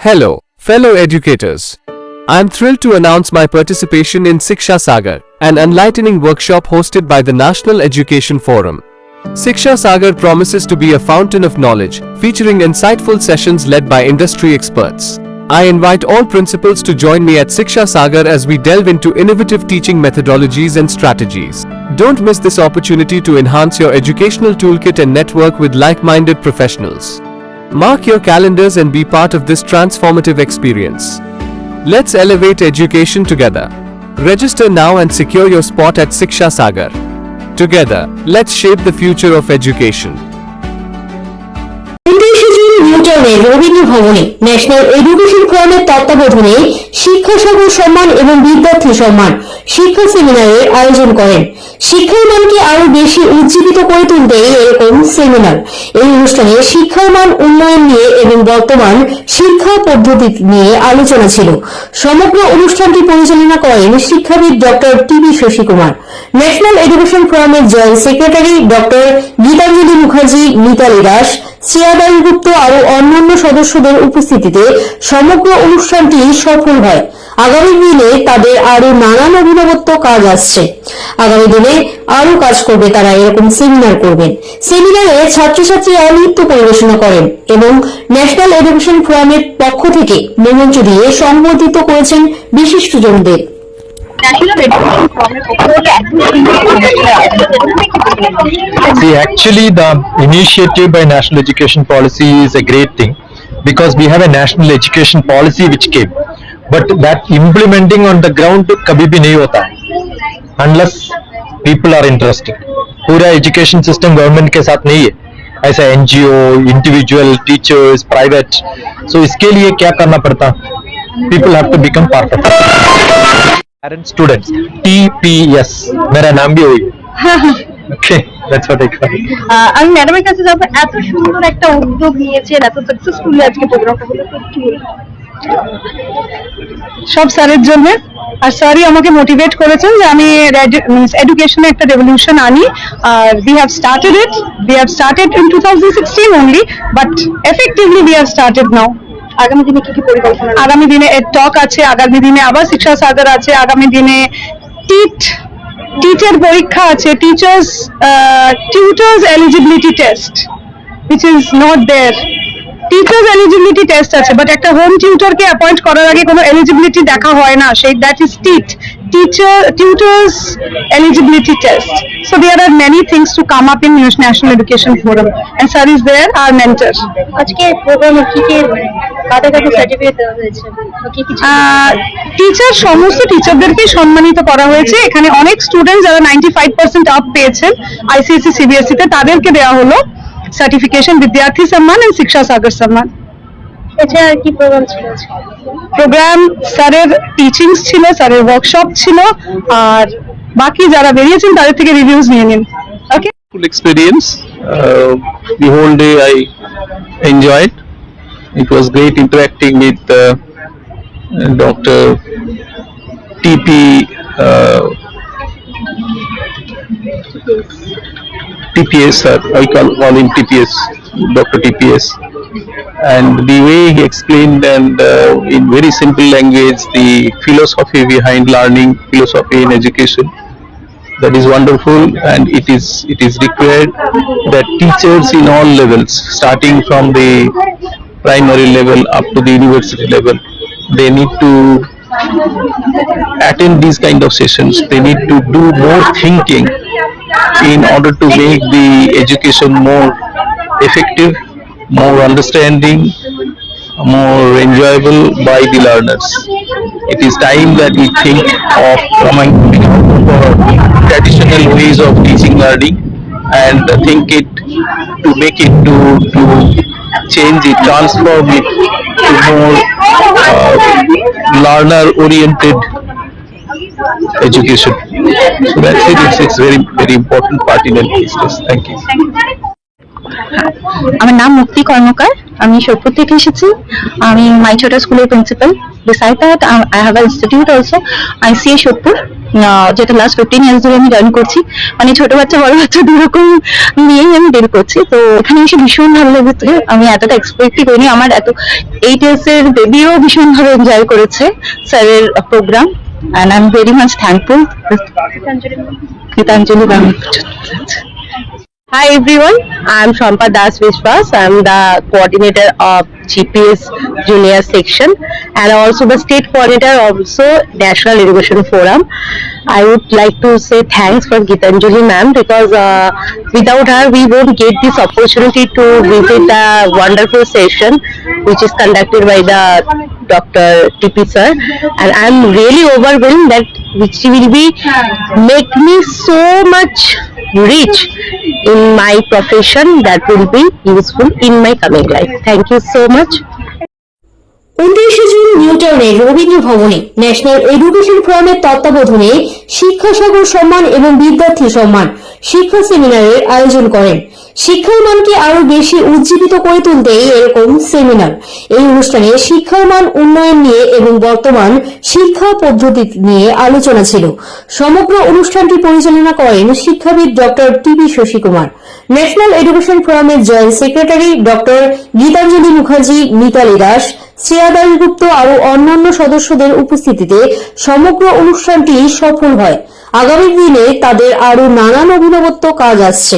Hello, fellow educators. I am thrilled to announce my participation in Shiksha Sagar, an enlightening workshop hosted by the National Education Forum. Shiksha Sagar promises to be a fountain of knowledge, featuring insightful sessions led by industry experts. I invite all principals to join me at Shiksha Sagar as we delve into innovative teaching methodologies and strategies. Don't miss this opportunity to enhance your educational toolkit and network with like-minded professionals. Mark your calendars and be part of this transformative experience. Let's elevate education together. Register now and secure your spot at Shiksha Sagar. Together, let's shape the future of education. Rabindra ভবনে national education ফোরামের তত্ত্বাবধানে শিক্ষা সাগর সম্মান এবং বিদ্যার্থী সম্মান শিক্ষা সেমিনারের আয়োজন করেন। শিক্ষার মানকে আরো বেশি উজ্জীবিত করে তুলতে এরকম সেমিনার। এই অনুষ্ঠানে শিক্ষার মান উন্নয়ন নিয়ে এবং বর্তমান শিক্ষা পদ্ধতি নিয়ে আলোচনা ছিল। সমগ্র অনুষ্ঠানটি পরিচালনা করেন শিক্ষাবিদ doctor T B Shashi Kumar. National education ফোরামের joint secretary doctor Gitanjali Mukherjee, Mitali Das, Shreya Gupta আরো অন্যান্য সদস্যদের উপস্থিতিতে সমগ্র অনুষ্ঠানটি সফল হয়। আগামী দিনে তাদের আরো নানান অভিনবত্ব কাজ আসছে। আগামী দিনে আরো কাজ করবে তারা, এরকম সেমিনার করবেন। সেমিনারে ছাত্রছাত্রীরা নৃত্য পরিবেশনা করেন এবং ন্যাশনাল এডুকেশন ফোরামের পক্ষ থেকে মঞ্চ দিয়ে সম্বোধিত করেছেন বিশিষ্টজনদের। See, actually the initiative by National Education Policy is a great thing because we have a National Education Policy which came, but that implementing on the ground कभी भी नहीं होता unless people are interested. पूरा education system government के साथ नहीं है, ऐसा NGO, individual, teachers, private. So इसके लिए क्या करना पड़ता? People have to become part of it. Parent students, TPS, मेरा नाम भी वही है। Okay, that's what I call it. আমি ম্যাডামের কাছে যাব, এত সুন্দর একটা উদ্যোগ নিয়েছেন, এত সাকসেসফুলি আজকে প্রোগ্রামটা হলো, কি সব স্যারের জন্য। আর স্যারই আমাকে মোটিভেট করেছেন যে আমি এডুকেশনে একটা রেভলিউশন আনি। আর we have started in 2016 only, but effectively we have started now. আগামী দিনে কি কি পরিকল্পনা? আগামী দিনে এর টক আছে, আগামী দিনে আবার শিক্ষা সাগর আছে, আগামী দিনে টিচার পরীক্ষা আছে, tutors eligibility test which is not there. Teachers eligibility test আছে, বাট একটা হোম টিউটরকে অ্যাপয়েন্ট করার আগে কোনো এলিজিবিলিটি দেখা হয় না, সেই that is tutors eligibility test. So there are many things to come up in National Education Forum and sir is there, our mentor. আজকে প্রোগ্রামে কি কি কাদের কাছে সার্টিফিকেট দেওয়া হয়েছে? টিচার, সমস্ত টিচারদেরকে সম্মানিত করা হয়েছে। এখানে অনেক স্টুডেন্ট যারা 95% আপ পেয়েছেন ICSE CBSE তে, তাদেরকে দেওয়া হলো সার্টিফিকেশন, বিদ্যার্থী সম্মান এবং শিক্ষা সাগর সম্মান। এছাড়া কি প্রোগ্রাম ছিল? প্রোগ্রাম স্যারের টিচিংস ছিল, স্যারের ওয়ার্কশপ ছিল, আর বাকি যারা বেরিয়েছেন তাদের থেকে রিভিউজ নিয়ে নিন। ওকে, full experience. The whole day I enjoyed. It was great interacting with Dr. TPS, I call him TPS, Dr. TPS, and the way he explained and in very simple language the philosophy behind learning, philosophy in education, that is wonderful. And it is required that teachers in all levels, starting from the primary level up to the university level, they need to attend these kind of sessions. They need to do more thinking in order to make the education more effective, more understanding, more enjoyable by the learners. It is time that we think of coming out for traditional ways of teaching learning and think it to make it to change it, transform it to more learner oriented education. So that's it. It's very very important part in education. Thank you. আমার নাম মুক্তি কর্মকার, আমি সোদপুর থেকে এসেছি। আমি মাইছোটা স্কুলের principal. Beside that, I have an institute also, ICA Shodhpur, যেটা last 15 years ধরে আমি জয়েন করছি। মানে ছোট বাচ্চা বড় বাচ্চা দুরকম নিয়েই আমি ডিল করছি। তো এখানে এসে ভীষণ ভালো লেগেছে। আমি এতটা এক্সপেক্টই করিনি। আমার এত 8 ইয়ার্স এর বেবিও ভীষণ ভাবে এনজয় করেছে স্যারের programme, and I'm very much thankful. Gitanjali ma'am. Hi everyone, I'm Shampa Das Vishwas. I'm the coordinator of GPS Junior Section and also the state coordinator of also National Education Forum. I would like to say thanks for Gitanjali ma'am because without her we won't get this opportunity to visit the wonderful session which is conducted by the Dr. TP sir, and I'm really overwhelmed that which will be make me so much rich in my profession that will be useful in my coming life. Thank you so much. 29 June নিউটাউনের রবীন্দ্র ভবনে national education ফোরামের তত্ত্বাবধানে শিক্ষা সাগর সম্মান এবং বিদ্যার্থী সম্মান শিক্ষা সেমিনারের আয়োজন করেন। শিক্ষার মানকে আরো বেশি উজ্জীবিত করে তুলতে এরকম সেমিনার। এই অনুষ্ঠানে শিক্ষার মান উন্নয়ন নিয়ে এবং বর্তমান শিক্ষা পদ্ধতি নিয়ে আলোচনা ছিল। সমগ্র অনুষ্ঠানটি পরিচালনা করেন শিক্ষাবিদ doctor TP Shashikumar. National education ফোরামের joint secretary doctor Gitanjali Mukherjee, Mitali Das, Shreya Dasgupta আরো অন্যান্য সদস্যদের উপস্থিতিতে সমগ্র অনুষ্ঠানটি সফল হয়। আগামী দিনে তাদের আরো নানান অভিনবত্ব কাজ আসছে।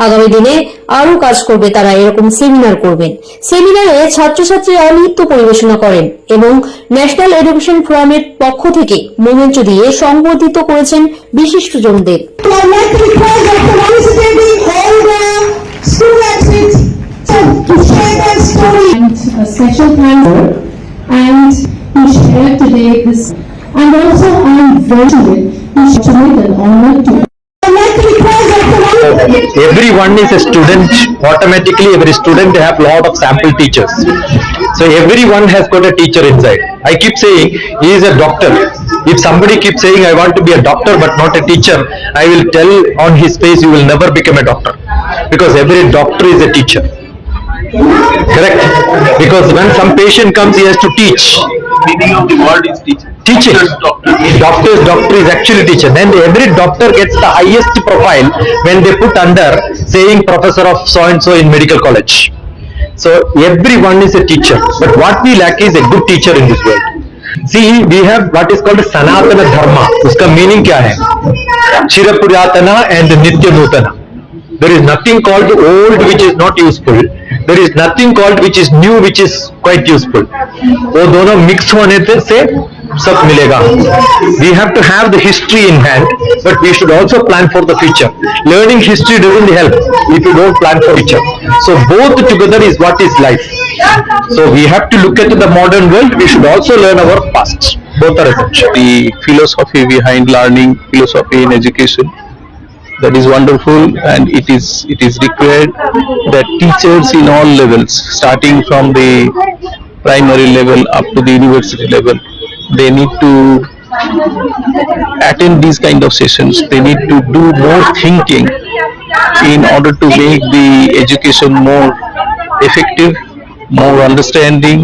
আগামী দিনে আরো কাজ করবে তারা, এরকম সেমিনার করবেন। সেমিনারে ছাত্রছাত্রীরা নৃত্য পরিবেশনা করেন এবং ন্যাশনাল এডুকেশন ফোরামের পক্ষ থেকে মোমেন্ট দিয়ে সংবর্ধিত করেছেন বিশিষ্টজনদের। A special thanks and to share today this, and also I'm very fortunate and honored to. Everyone is a student. Automatically every student have lot of sample teachers, so everyone has got a teacher inside. I keep saying he is a doctor. If somebody keeps saying I want to be a doctor but not a teacher, I will tell on his face you will never become a doctor, because every doctor is a teacher. Correct? Because when some patient comes, he has to teach. Meaning of the word is teacher. Teaching. Doctor is actually teacher. Then every doctor gets the highest profile when they put under saying professor of so and so in medical college. So everyone is a teacher. But what we lack is a good teacher in this world. See, we have what is called Sanatana Dharma. Uska meaning kya hai? Chirapuryatana and Nitya Nutana. There is nothing called old which is not useful. There is nothing called which is new which is quite useful. वो दोनों mix होने से सब मिलेगा. We have to have the history in hand, but we should also plan for the future. Learning history doesn't help if you don't plan for future. So both together is what is life. So we have to look at the modern world. We should also learn our past. Both are essential. The philosophy behind learning, philosophy in education, that is wonderful, and it is required that teachers in all levels, starting from the primary level up to the university level, they need to attend these kind of sessions. They need to do more thinking in order to make the education more effective, more understanding,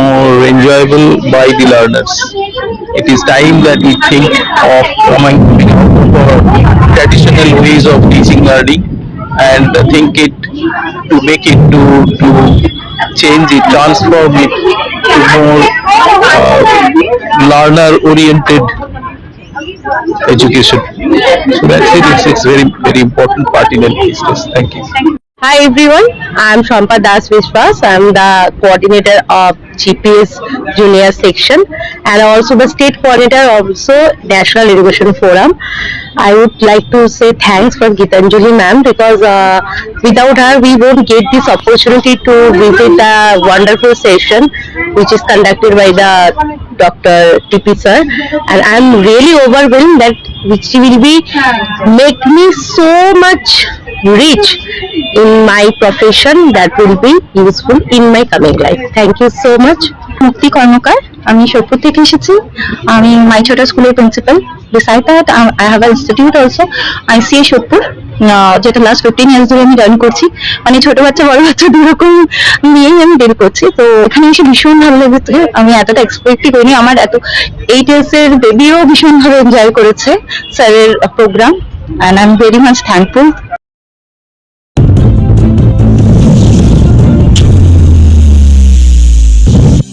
more enjoyable by the learners. It is time that we think of coming out of our traditional ways of teaching learning and think it to make it to change it, transform it to more learner oriented education. So that's it. It's very important part in these days. Thank you. Hi everyone, I'm Shampa Das Vishwas. I'm the coordinator of GPS Junior Section and also the state coordinator of also National Education Forum. I would like to say thanks for Gitanjali ma'am because without her we won't get this opportunity to visit the wonderful session which is conducted by the Dr. TP sir, and I'm really overwhelmed that which will be make me so much rich in my profession that will be useful in my coming life. Thank you so much. মুক্তি কর্মকার, আমি সোদপুর থেকে এসেছি। আমি মাইছোটা স্কুলের principal. Beside that, I have an institute also, ICA Shodhpur, যেটা last 15 years ধরে আমি run করছি, মানে ছোট বাচ্চা বড় বাচ্চা দুরকম নিয়েই আমি ডিল করছি। তো এখানে এসে ভীষণ ভালো লেগেছে, আমি এতটা এক্সপেক্টই করিনি। আমার এত 8 ইয়ার্স এর বেবিও ভীষণ ভাবে এনজয় করেছে স্যারের programme, and I am very much thankful.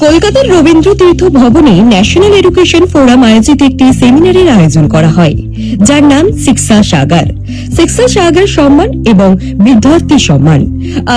কলকাতার রবীন্দ্র তীর্থ ভবনে ন্যাশনাল এডুকেশন ফোরাম আয়োজিত একটি সেমিনারের আয়োজন করা হয়, যার নাম শিক্ষা সাগর। শিক্ষা সাগর সম্মান এবং বিদ্যার্থী সম্মান।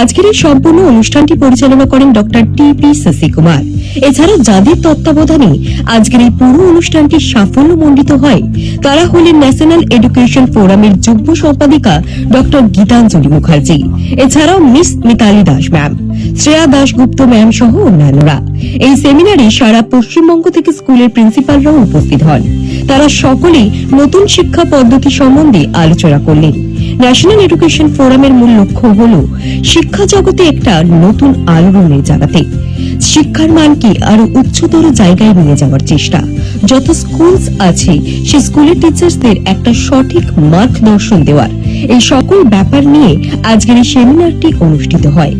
আজকের এই সম্পূর্ণ অনুষ্ঠানটি পরিচালনা করেন ডক্টর টি.পি. শশীকুমার। এছাড়া যাদের তত্ত্বাবধানে আজকের এই পুরো অনুষ্ঠানটি সাফল্যমণ্ডিত হয়, তারা হলেন ন্যাশনাল এডুকেশন ফোরামের যুগ্ম সম্পাদিকা ডক্টর গীতাঞ্জলি মুখার্জি, এছাড়াও miss Mitali Das ma'am, Shreya Dasgupta ma'am সহ অন্যান্যরা। এই সেমিনারে সারা পশ্চিমবঙ্গ থেকে স্কুলের প্রিন্সিপালরাও উপস্থিত হন। তারা সকলেই নতুন শিক্ষা পদ্ধতি সম্বন্ধে আলোচনা করলেন। ন্যাশনাল এডুকেশন ফোরামের মূল লক্ষ্য হল শিক্ষা জগতে একটা নতুন আলোড়নের জাগাতে, শিক্ষার মানকে আরো উচ্চতর জায়গায় নিয়ে যাওয়ার চেষ্টা। যত স্কুলস আছে সে স্কুলের টিচার্সদের একটা সঠিক মার্গদর্শন দেওয়ার, এই সকল ব্যাপার নিয়ে আজকের এই সেমিনারটি অনুষ্ঠিত হয়।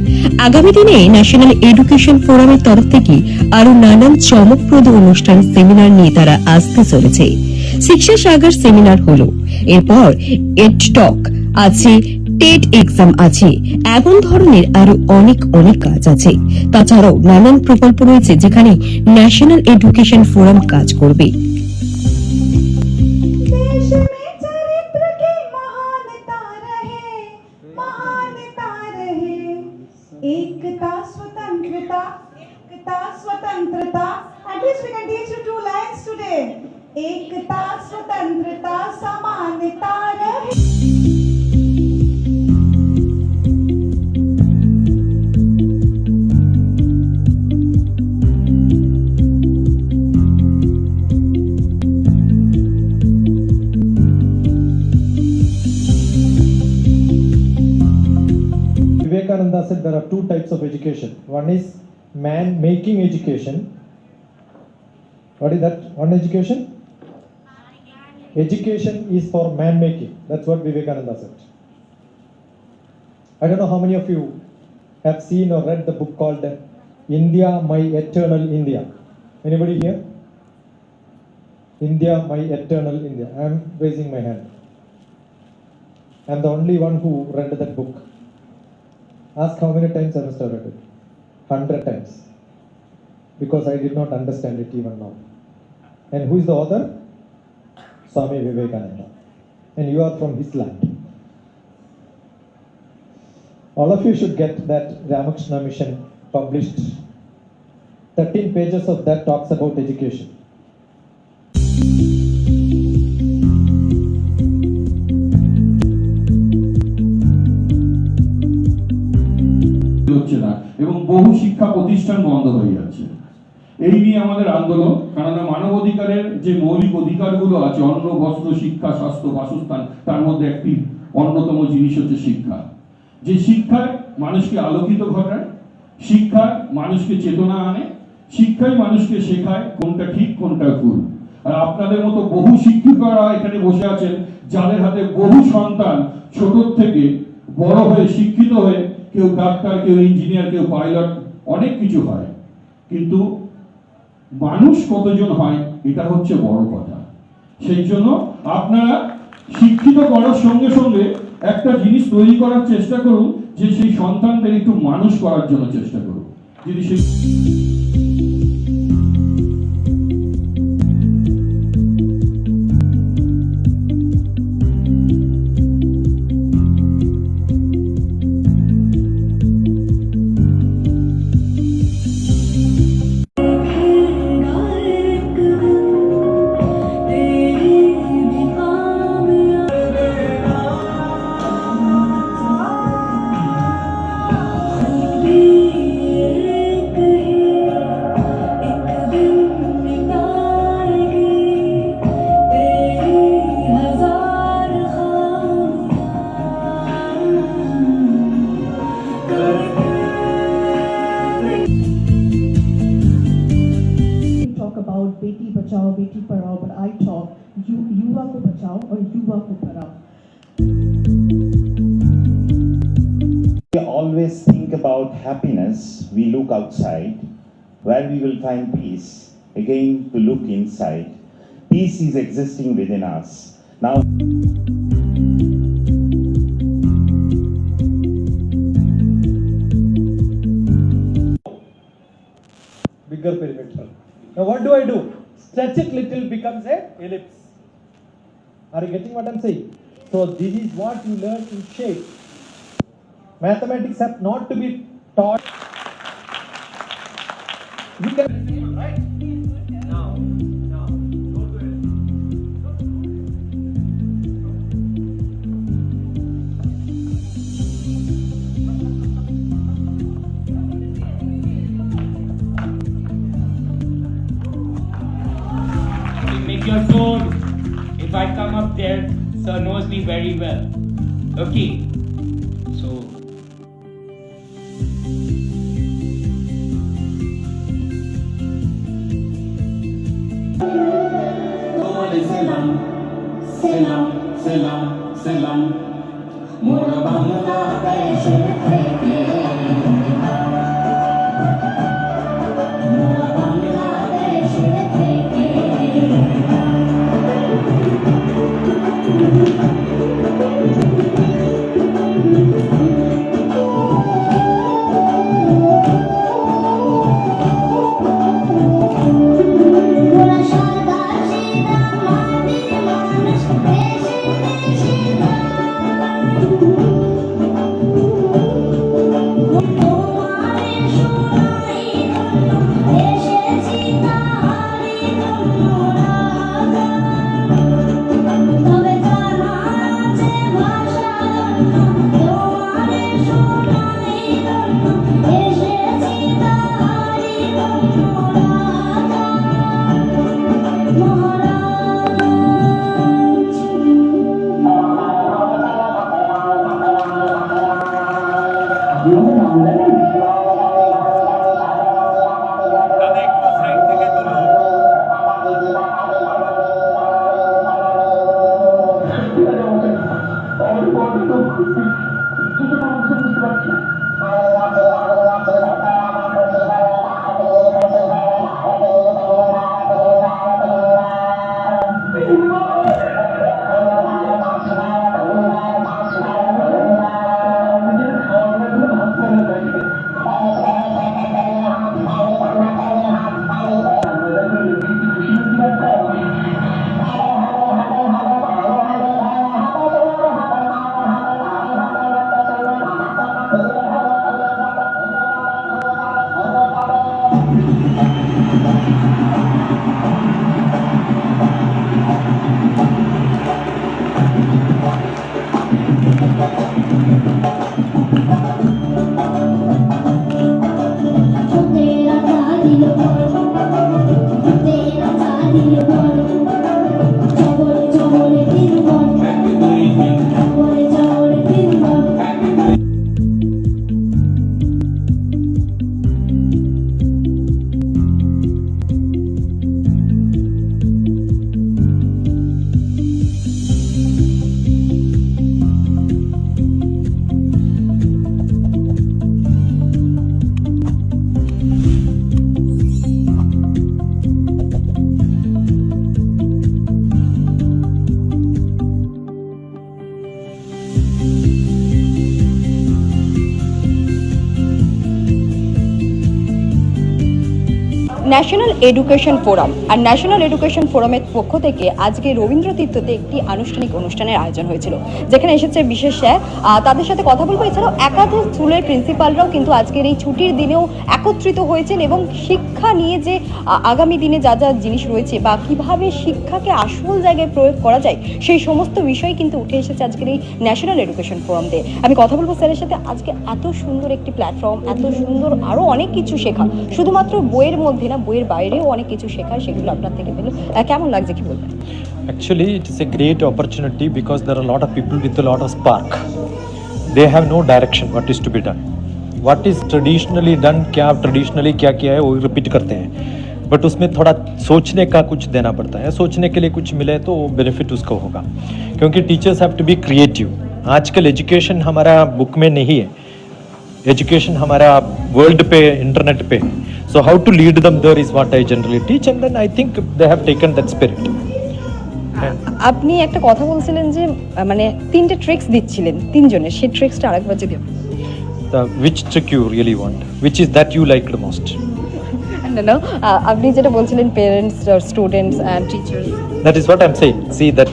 আগামী দিনে ন্যাশনাল এডুকেশন ফোরামের তরফ থেকে আরো নানান চমকপ্রদ অনুষ্ঠান সেমিনার নিয়ে তারা আসতে চলেছে। শিক্ষা সাগর সেমিনার হলো, এরপর এড টক আছে, টেট এক্সাম আছে, এমন ধরনের আরো অনেক অনেক কাজ আছে। তাছাড়াও নানান প্রকল্প রয়েছে যেখানে ন্যাশনাল এডুকেশন ফোরাম কাজ করবে। एकता स्वतंत्रता, एकता स्वतंत्रता. At least we can teach you 2 lines today. एकता स्वतंत्रता समानता रहे. Vivekananda said there are 2 types of education. One is man-making education. What is that? One education? Education is for man-making. That's what Vivekananda said. I don't know how many of you have seen or read the book called India, My Eternal India. Anybody here? India, My Eternal India. I am raising my hand. I am the only one who read that book. Ask how many times I must have read it. 100 times. Because I did not understand it even now. And who is the author? Swami Vivekananda. And you are from his land. All of you should get that Ramakrishna Mission published. 13 pages of that talks about education. হচ্ছে না এবং বহু শিক্ষা প্রতিষ্ঠান বন্ধ হয়ে যাচ্ছে। এই নিয়ে আমাদের আন্দোলন, কারণ মানব অধিকারের যে মৌলিক অধিকারগুলো আছে, অন্ন, বস্ত্র, শিক্ষা, স্বাস্থ্য, বাসস্থান, তার মধ্যে একটি অন্যতম জিনিস হচ্ছে শিক্ষা। যে শিক্ষায় মানুষকে আলোকিত ঘটায়, শিক্ষায় মানুষকে চেতনা আনে, শিক্ষাই মানুষকে শেখায় কোনটা ঠিক কোনটা ভুল। আর আপনাদের মতো বহু শিক্ষিকারা এখানে বসে আছেন, যাদের হাতে বহু সন্তান ছোট থেকে বড় হয়ে শিক্ষিত হয়ে কেউ ডাক্তার, কেউ ইঞ্জিনিয়ার, কেউ পাইলট, অনেক কিছু হয়, কিন্তু মানুষ কতজন হয় এটা হচ্ছে বড় কথা। সেই জন্য আপনারা শিক্ষিত করার সঙ্গে সঙ্গে একটা জিনিস তৈরি করার চেষ্টা করুন, যে সেই সন্তানদের একটু মানুষ করার জন্য চেষ্টা করুন। যদি সেই Beti Bachao Beti Padhao, but I talk युवा को बचाओ और युवा को पढ़ाओ। always think about happiness, we look outside, where we will find peace. Again, to look inside. Peace is existing within us. Now, bigger perimeter. Now what do? Stretch it little, becomes a ellipse. Are you getting what I'm saying? So this is what you learn in shape. Mathematics have not to be taught. You can, right? Now, don't do it. Make your tone. If I come up there, sir knows me very well. Okay. So. National education forum আর national education ফোরামের পক্ষ থেকে আজকে রবীন্দ্র তীর্থতে একটি আনুষ্ঠানিক অনুষ্ঠানের আয়োজন হয়েছিল, যেখানে এসেছে বিশেষ স্যার। তাদের সাথে কথা বলবো। এছাড়াও একাধিক স্কুলের প্রিন্সিপালরাও কিন্তু আজকের এই ছুটির দিনেও একত্রিত হয়েছেন এবং শিক্ষা নিয়ে যে আগামী দিনে যা যা জিনিস রয়েছে বা কিভাবে শিক্ষাকে আসল জায়গায় প্রয়োগ করা যায় সেই সমস্ত বিষয় কিন্তু উঠে এসেছে আজকের এই ন্যাশনাল এডুকেশন ফোরাম দিয়ে। আমি কথা বলবো স্যারের সাথে। আজকে এত সুন্দর একটি প্ল্যাটফর্ম, এত সুন্দর আরও অনেক কিছু শেখা, শুধুমাত্র বইয়ের মধ্যে না, বইয়ের বাইরেও অনেক কিছু শেখার, সেগুলো আপনার থেকে পেলো। কেমন লাগছে কি বলবেন? Actually, it is a great opportunity because there are a lot of people with a lot of spark. They have no direction what is to be done. What is traditionally done, क्या traditionally क्या किया है वो repeat करते हैं, but उसमें थोड़ा सोचने का कुछ देना पड़ता है। सोचने के लिए कुछ मिले तो बेनिफिट उसको होगा, क्योंकि teachers have to be creative. आजकल एजुकेशन हमारा बुक में नहीं है, एजुकेशन हमारा वर्ल्ड पे इंटरनेट पे, so how to lead them there is what I generally teach, and then I think they have taken that spirit. আপনি একটা কথা বলছিলেন যে মানে তিনটে ট্রিক্স দিচ্ছিলেন তিনজনের, সেই ট্রিক্সটা আরেকবার যদি Which trick you really want, which is that you liked the most? না আপনি যেটা বলছিলেন parents, students and teachers, That is what I'm saying. See that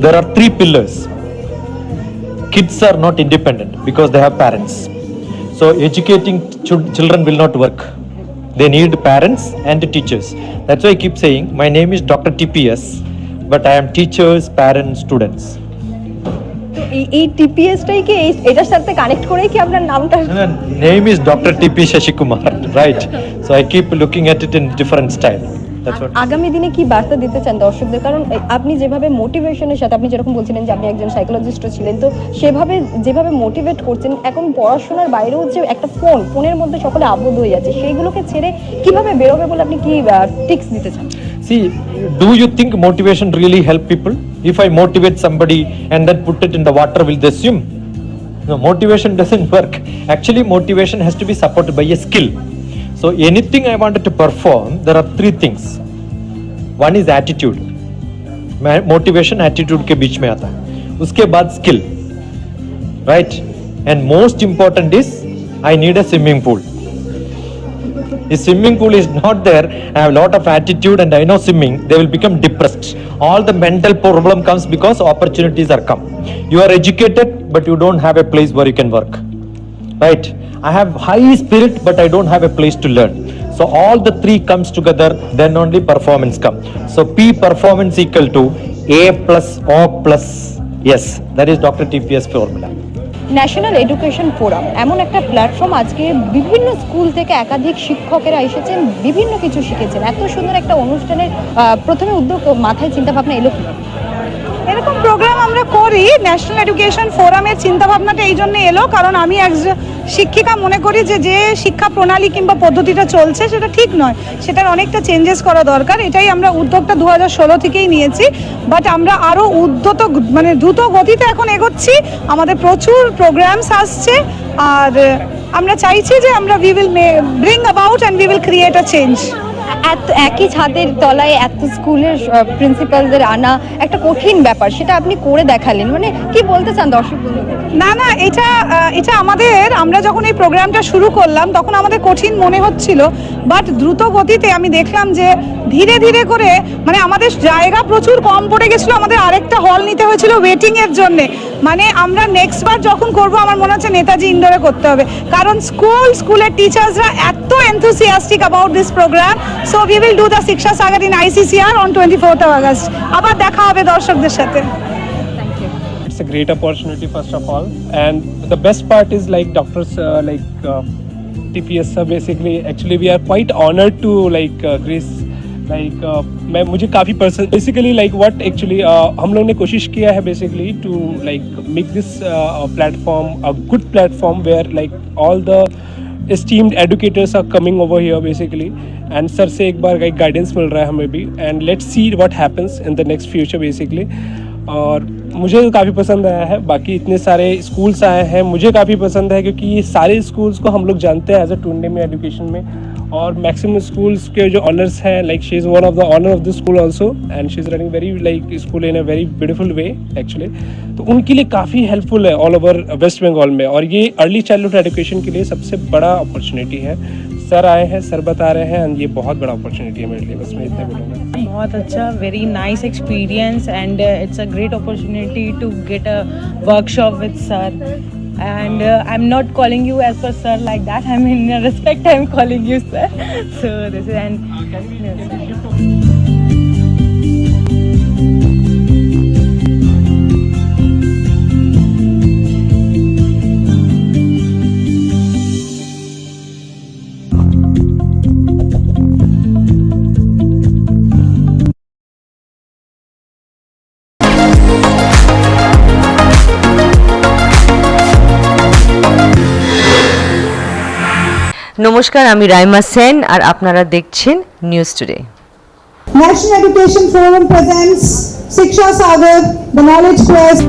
there are three pillars. Kids are not independent because they have parents. So educating children will not work. They need parents and teachers. That's why I keep saying my name is Dr. TPS, but I am teachers, parents, students. তো এই টিপিএসটাই কি এটার সাথে connect করেই কি আপনার নামটা? Name is Dr. TP Shashikumar, right? So I keep looking at it in different style. That's what. আগামী দিনে কি বার্তা দিতে চান দর্শকদের? কারণ আপনি যেভাবে মোটিভেশনের সাথে, আপনি যেরকম বলছিলেন যে আপনি একজন সাইকোলজিস্টও ছিলেন, তো সেভাবে যেভাবে মোটিভেট করছেন, এখন পড়াশোনার বাইরেও যে একটা ফোনের মধ্যে সকলে আবদ্ধ হয়ে যাচ্ছে, সেইগুলোকে ছেড়ে কিভাবে বেরোবে বলে আপনি কি টিপস দিতে চান? See, do you think motivation really help people? If I motivate somebody and then put it in the water, will they swim? No, motivation doesn't work. Actually, motivation has to be supported by a skill. So anything I wanted to perform, there are three things. One is attitude. Motivation attitude के बीच में आता है. उसके बाद skill, right? And most important is I need a swimming pool. If swimming pool is not there, I have a lot of attitude and I know swimming, they will become depressed. All the mental problem comes because opportunities are come. You are educated, but you don't have a place where you can work, right? I have high spirit, but I don't have a place to learn. So all the three comes together, then only performance come. So P performance equal to A plus O plus yes. That is Dr. TPS formula. National education forum এমন একটা platform, আজকে বিভিন্ন school থেকে একাধিক শিক্ষকেরা এসেছেন, বিভিন্ন কিছু শিখেছেন। এত সুন্দর একটা অনুষ্ঠানের প্রথমে উদ্যোগ মাথায় চিন্তা ভাবনা এলো কি? এরকম প্রোগ্রাম আমরা করি, ন্যাশনাল এডুকেশন ফোরামের চিন্তাভাবনাটা এই জন্য এলো কারণ আমি একজন শিক্ষিকা মনে করি যে শিক্ষা প্রণালী কিংবা পদ্ধতিটা চলছে সেটা ঠিক নয়, সেটার অনেকটা চেঞ্জেস করা দরকার। এটাই আমরা উদ্যোগটা 2016 থেকেই নিয়েছি, বাট আমরা আরও দ্রুত গতিতে এখন এগোচ্ছি। আমাদের প্রচুর প্রোগ্রামস আসছে আর আমরা চাইছি যে আমরা we will bring about and we will create a change. একই ছাদের তলায় এত স্কুলের প্রিন্সিপালদের আনা একটা কঠিন ব্যাপার, সেটা আপনি করে দেখালেন, মানে কি বলতে চান দর্শক? না এটা আমরা যখন এই প্রোগ্রামটা শুরু করলাম তখন আমাদের কঠিন মনে হচ্ছিল, বাট দ্রুত গতিতে আমি দেখলাম যে ধীরে ধীরে করে মানে আমাদের জায়গা প্রচুর কম পড়ে গেছিলো, আমাদের আরেকটা হল নিতে হয়েছিল ওয়েটিং এর জন্য। মানে আমরা নেক্সট বার যখন করব আমার মনে হচ্ছে নেতাজি ইন্ডোরে করতে হবে, কারণ স্কুলের টিচার্সরা এত enthusiastic about this programme. So we will do the Shiksha Sagar in ICCR on 24th of August। আবার দেখা হবে দর্শকদের সাথে। It's a great opportunity first of all, and the best part is like doctors TPS sir, basically actually we are quite honored to grace मैं मुझे काफ़ी person basically what actually हम लोग ने कोशिश किया है basically to make this platform a good platform where all the esteemed educators are coming over here basically, and sir से एक बार guidance मिल रहा है हमें भी, and let's see what happens in the next future basically। और मुझे काफ़ी पसंद आया है, बाकी इतने सारे स्कूल्स आए हैं मुझे काफ़ी पसंद है, क्योंकि ये सारे स्कूल्स को हम लोग जानते हैं एज अ टुंडे में एजुकेशन में, और मैक्सिमम स्कूल्स के जो ऑनर्स हैं she is one of the owner of the school also, and she is running very school in a very beautiful way actually. तो उनके लिए काफ़ी हेल्पफुल है ऑल ओवर वेस्ट बंगाल में, और ये अर्ली चाइल्डहुड एजुकेशन के लिए सबसे बड़ा अपॉर्चुनिटी है। सर आए हैं, सर बता रहे हैं, एंड ये बहुत बड़ा अपॉर्चुनिटी है मेरे लिए, बस मैं इतना बोलूँगा। बहुत अच्छा, very nice experience, and it's a great opportunity to get a workshop with sir, and I'm not calling you as per sir like that, I mean in respect I'm calling you sir, so this is and নমস্কার, আমি রাইমা সেন আর আপনারা দেখছেন news today. National Education Forum presents Shiksha Sagar, the Knowledge Quest।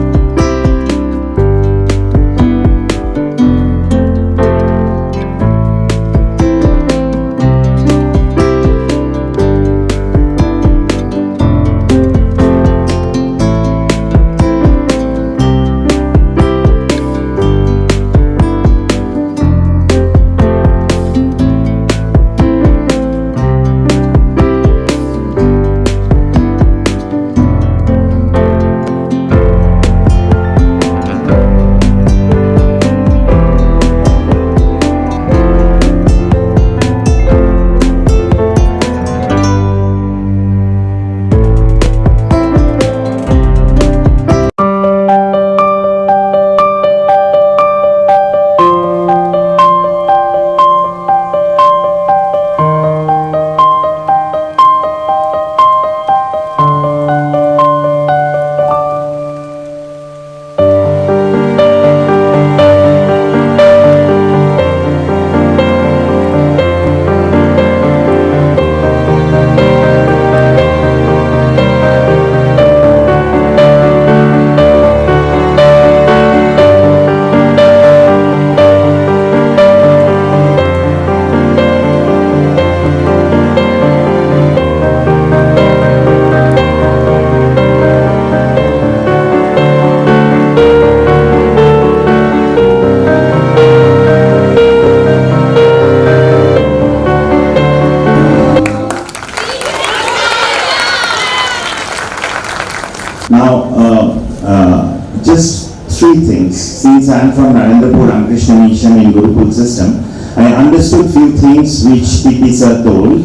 three things. Since I am from Narendrapur Ramakrishna Mission in Gurukul system, I understood few things which TP sir told,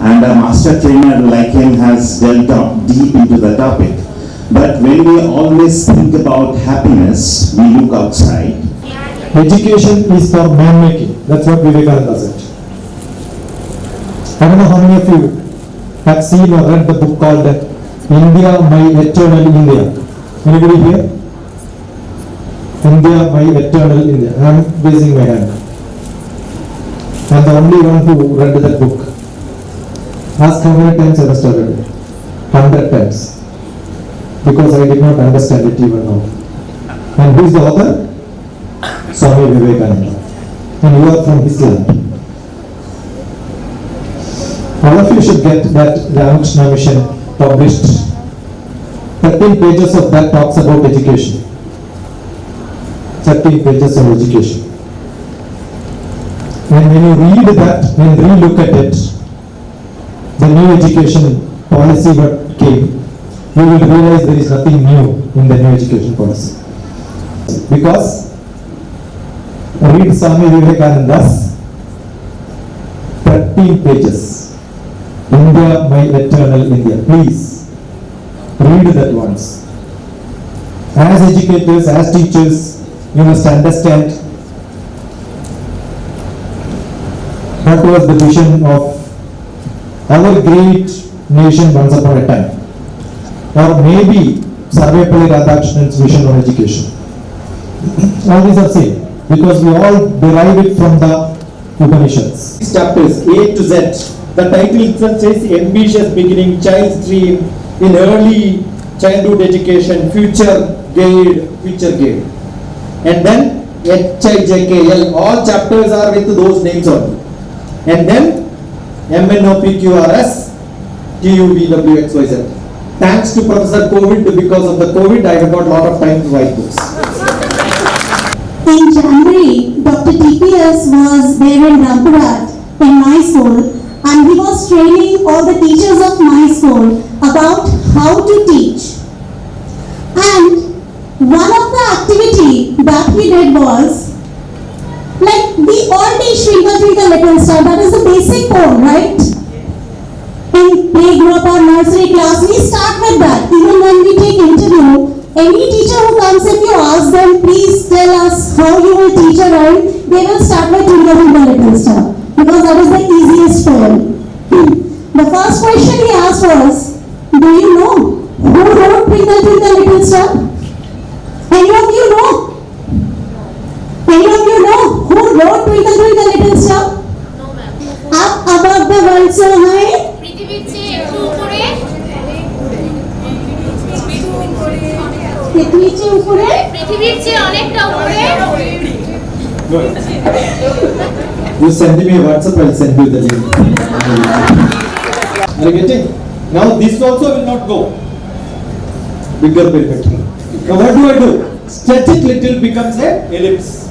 and a master trainer like him has delved deep into the topic. But when we always think about happiness, we look outside. Education is for man making. That's what Vivekananda said. I don't know how many of you have seen or read the book called India, My Eternal India. Anybody here? India, My Eternal India. I am raising my hand. I am the only one who read that book. Ask how many times I have studied it. 100 times. Because I did not understand it even now. And who is the author? Swami Vivekananda. And you are from his land. All of you should get that Ramakrishna Mission published. 13 pages of that talks about education. 13 pages of education. And when you read that and re-look at it, the new education policy what came, you will realize there is nothing new in the new education policy. Because read Swami Vivekananda's 13 pages, India, My Eternal India. Please read that once. As educators, as teachers, you must understand what was the vision of our great nation once upon a time, or maybe Sarvepalli Radhakrishnan's vision on education. All these are same because we all derive it from the Upanishads. Chapters A to Z. The title itself says ambitious beginning, child's dream in early childhood education, future guide, and then HIJKL. All chapters are with those names only. And then MNOPQRS, TUVWXYZ. Thanks to Professor COVID, because of the COVID, I have got a lot of time to write books. In January, Dr. TPS was there in Rampurhat in my school, and he was training all the teachers of my school about how to teach. And one of the activity that he did was, like, we all teach Twinkle Twinkle Little Star, that is the basic poem, right? In playgroup or nursery class, we start with that. Even when we take interview, any teacher who comes, if you ask them, please tell us how you will teach a rhyme, they will start with Twinkle Twinkle Little Star, because that is the easiest poem. The first question he asked was, do you know who wrote Twinkle Twinkle Little Star? Any of you know? Any of you know who wrote Twinkle Twinkle Little Star? No, ma'am. Up above the world so high. You send me a WhatsApp, I'll send you the link. Are you getting? Now this also will not go. Bigger perimeter. Now what do? Stretch it little becomes a ellipse.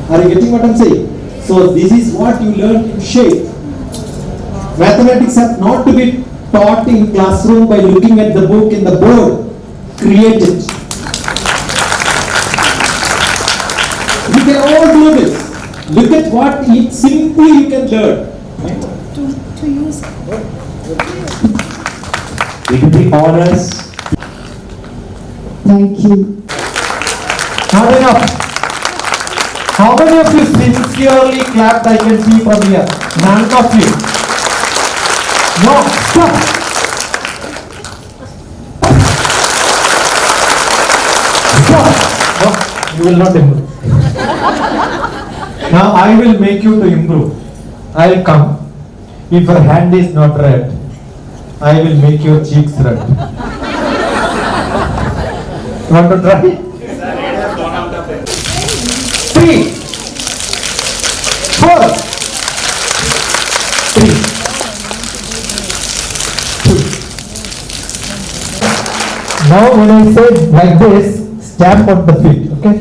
Are you getting what I'm saying? So this is what you learn in shape. Mathematics are not to be taught in classroom by looking at the book in the board. Create it. You can all do this. Look at what simply you can learn. To use. It will be honors. Thank you. Not enough. How many of you sincerely clapped? I can see from here. None of you. No, stop. No, you will not improve. Now I will make you to improve. I will come. If your hand is not red, I will make your cheeks red. Want to try? 3, 4, 3, 2. Now when I say like this, stamp on the feet, okay?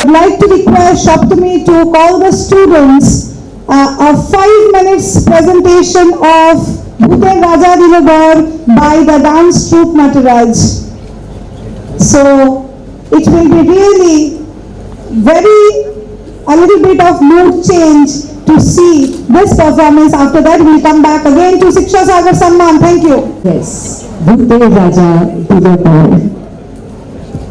would like to request Shoptami to call the students a 5 minutes presentation of Bhutan Raja Dilagor by the dance troupe Nataraj. So it will be really a little bit of mood change to see this performance. After that we will come back again to Shiksha Sagar Samman. Thank you. Yes, Bhutan Raja Dilagor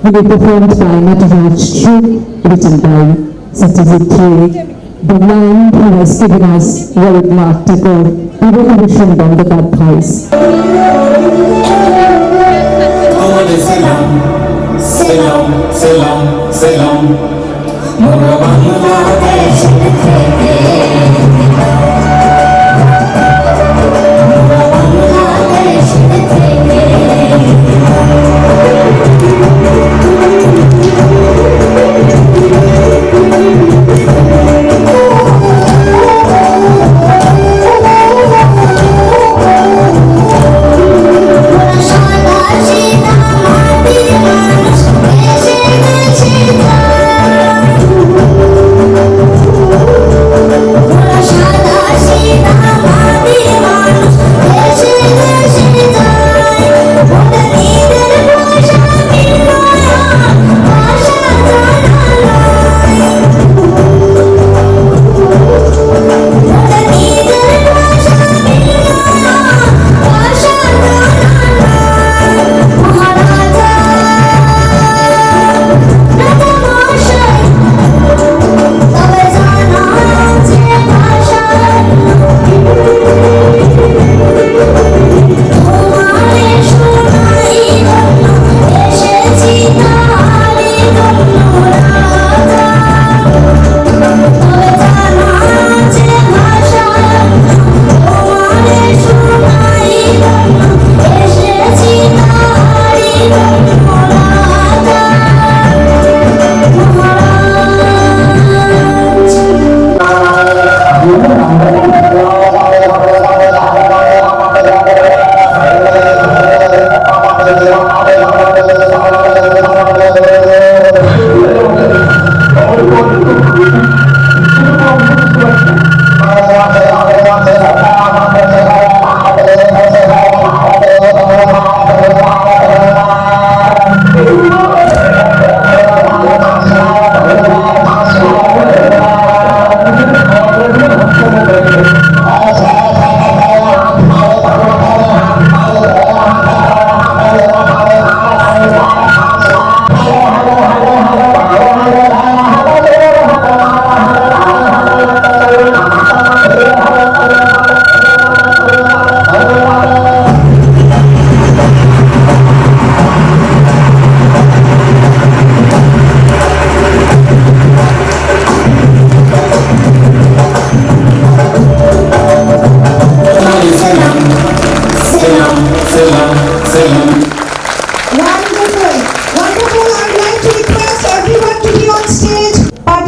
will be performed by Nataraj troupe, written by Satyajit Ray, the man who has given us World Mark Tagore, Revolution Bandabad Prize. Selam, selam, selam. Mora Bangladesh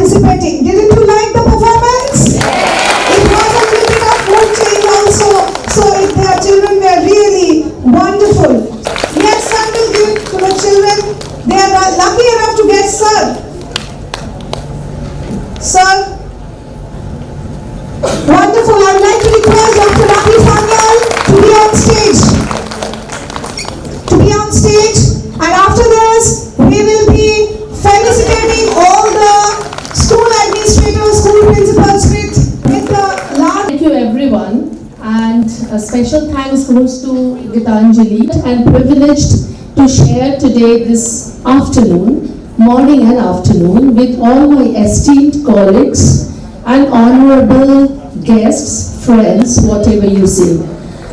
participating. Didn't you like the performance? It was a little bit of mood change also. So if their children were really wonderful. Yes, son will give to the children. They are lucky enough to get sir. Sir. Wonderful. I would like to request Dr. Ravi Sangal to be on stage. And after this, we will be felicitating all the school administrators, school principals with the large. Thank you everyone, and a special thanks goes to Gitanjali, and privileged to share today this morning and afternoon with all my esteemed colleagues and honorable guests, friends, whatever you say.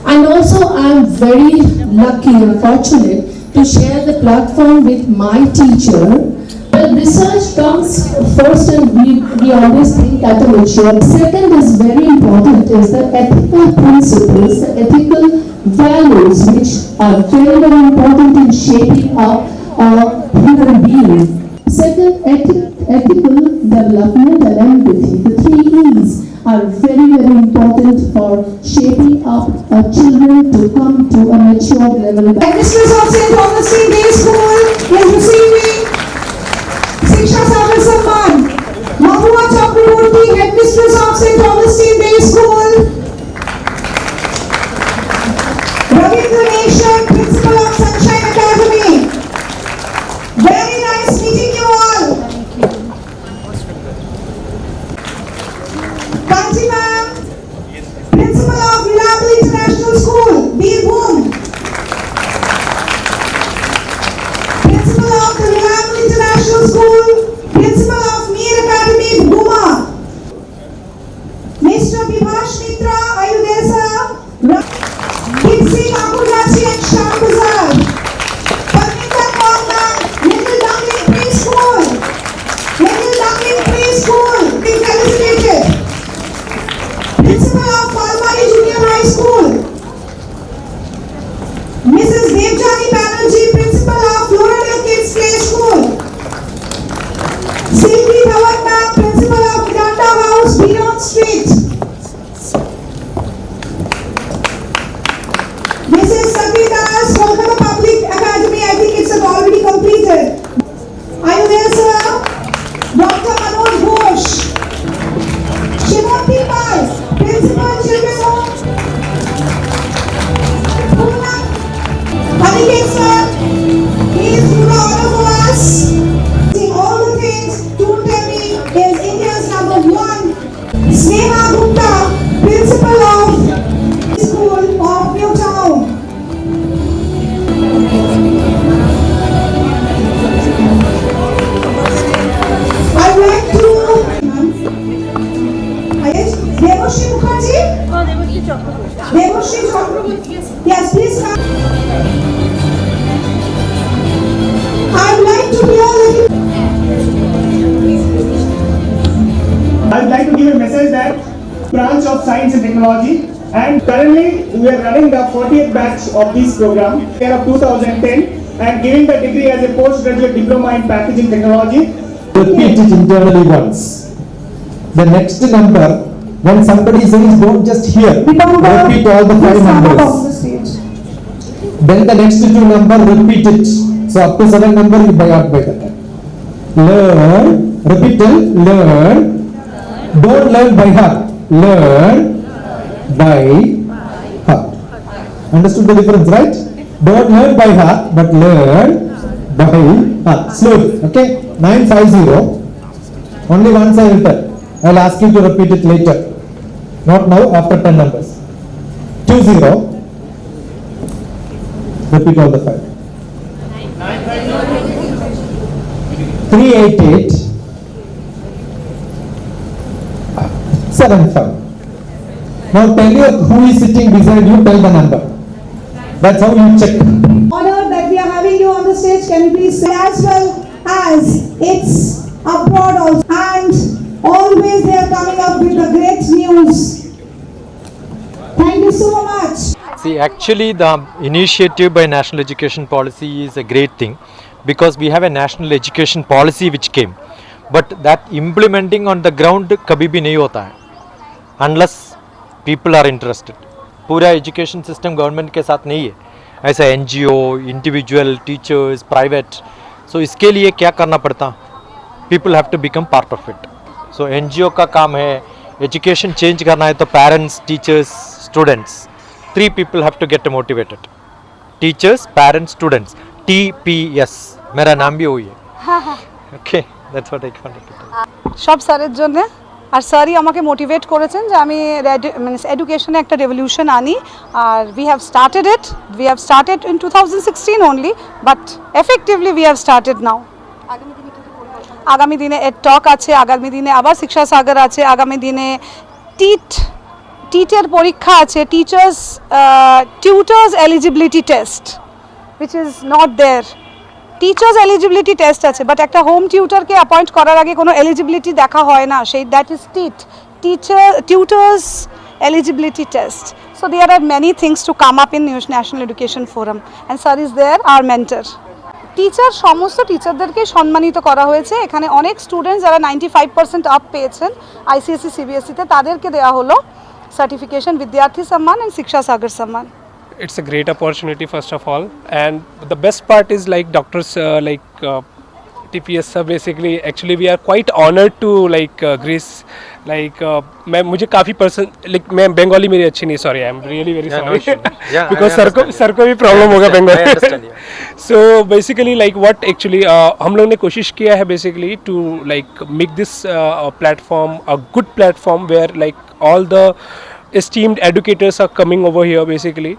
And also I am very lucky and fortunate to share the platform with my teacher. Well, research comes first, and we always think that a mature. Second is very important, is the ethical principles, the ethical values, which are very, very important in shaping up a human being. Second, ethical development and empathy. The 3 E's are very, very important for shaping up children to come to a mature level. Headmistress of St. Augustine Day School is receiving Shiksha Sagar Samman. Street. This is Sakidas, Kolkata Public Academy. I think it's already completed. Are you there, sir? Dr. Manoj Ghosh. Shimoti Pal, Principal Children Home. Poonam Aniket, sir. Please do the honor for us. See all the things. Toontavi is India's #1. Sneha Gupta, Principal of School of Newtown. I'd like to Devoshri Mukherjee? Devoshri Chakraborty. Yes, please come. I'd like to hear I'd like to give a message that branch of science and technology, and currently we are running the 40th batch of this program year of 2010 and giving the degree as a postgraduate diploma in packaging technology. Repeat it internally once. The next number, when somebody says don't just hear, repeat all the 5 numbers. Then the next 2 number, repeat it. So up to 7 number you by out by that time. Learn, repeat it, learn. Don't learn by heart. Learn by heart. Understood the difference, right? Don't learn by heart, but learn by heart. Slowly, okay? 950. Only once I will tell. I'll ask you to repeat it later. Not now, after 10 numbers. 20. Repeat all the 5. 388. 75. Now tell you who is sitting beside you, tell the number. That's how you check. Honored that we are having you on the stage. Can you please say as well as it's abroad also, and always they are coming up with the great news. Thank you so much. See, actually the initiative by National Education Policy is a great thing because we have a National Education Policy which came. But that implementing on the ground कभी भी नहीं होता है unless people are interested. पूरा education system government के साथ नहीं है, ऐसा NGO, individual, teachers, private. So इसके लिए क्या करना पड़ता, people have to become part of it. So NGO का काम है एजुकेशन चेंज करना है तो parents, teachers, students, 3 people have to get motivated. Teachers, parents, students. TPS. मेरा नाम भी वही है. Okay, that's what I wanted to tell. সব স্যারের জন্য আর স্যারই আমাকে মোটিভেট করেছেন যে আমি এডুকেশনে একটা রেভলিউশন আনি আর we have started in 2016 only but effectively we have started now. আগামী দিনে এড টক আছে, আগামী দিনে আবার শিক্ষা সাগর আছে, আগামী দিনে টিটের পরীক্ষা আছে, tutors eligibility test which is not there. Teachers eligibility test আছে বাট একটা হোম টিউটারকে অ্যাপয়েন্ট করার আগে কোনো এলিজিবিলিটি দেখা হয় না, সেই that is tutors eligibility test. So there are many things to come up in national education forum and sir is there our mentor. সমস্ত টিচারদেরকে সম্মানিত করা হয়েছে. এখানে অনেক স্টুডেন্টস যারা 95% আপ পেয়েছেন ICSE CBSE তে, তাদেরকে দেওয়া হলো সার্টিফিকেশন বিদ্যার্থী সম্মান এন্ড শিক্ষা সাগর সম্মান. It's a great opportunity first of all, and the best part is like doctors TPS sir, basically actually we are quite honored to grace मैं मुझे काफ़ी पर्सन मैं बंगाली मेरी अच्छी नहीं, sorry I am really very sorry because sir को भी problem होगा Bengali. So basically what actually हम लोग ने कोशिश किया है basically to make this platform a good platform where all the esteemed educators are coming over here basically,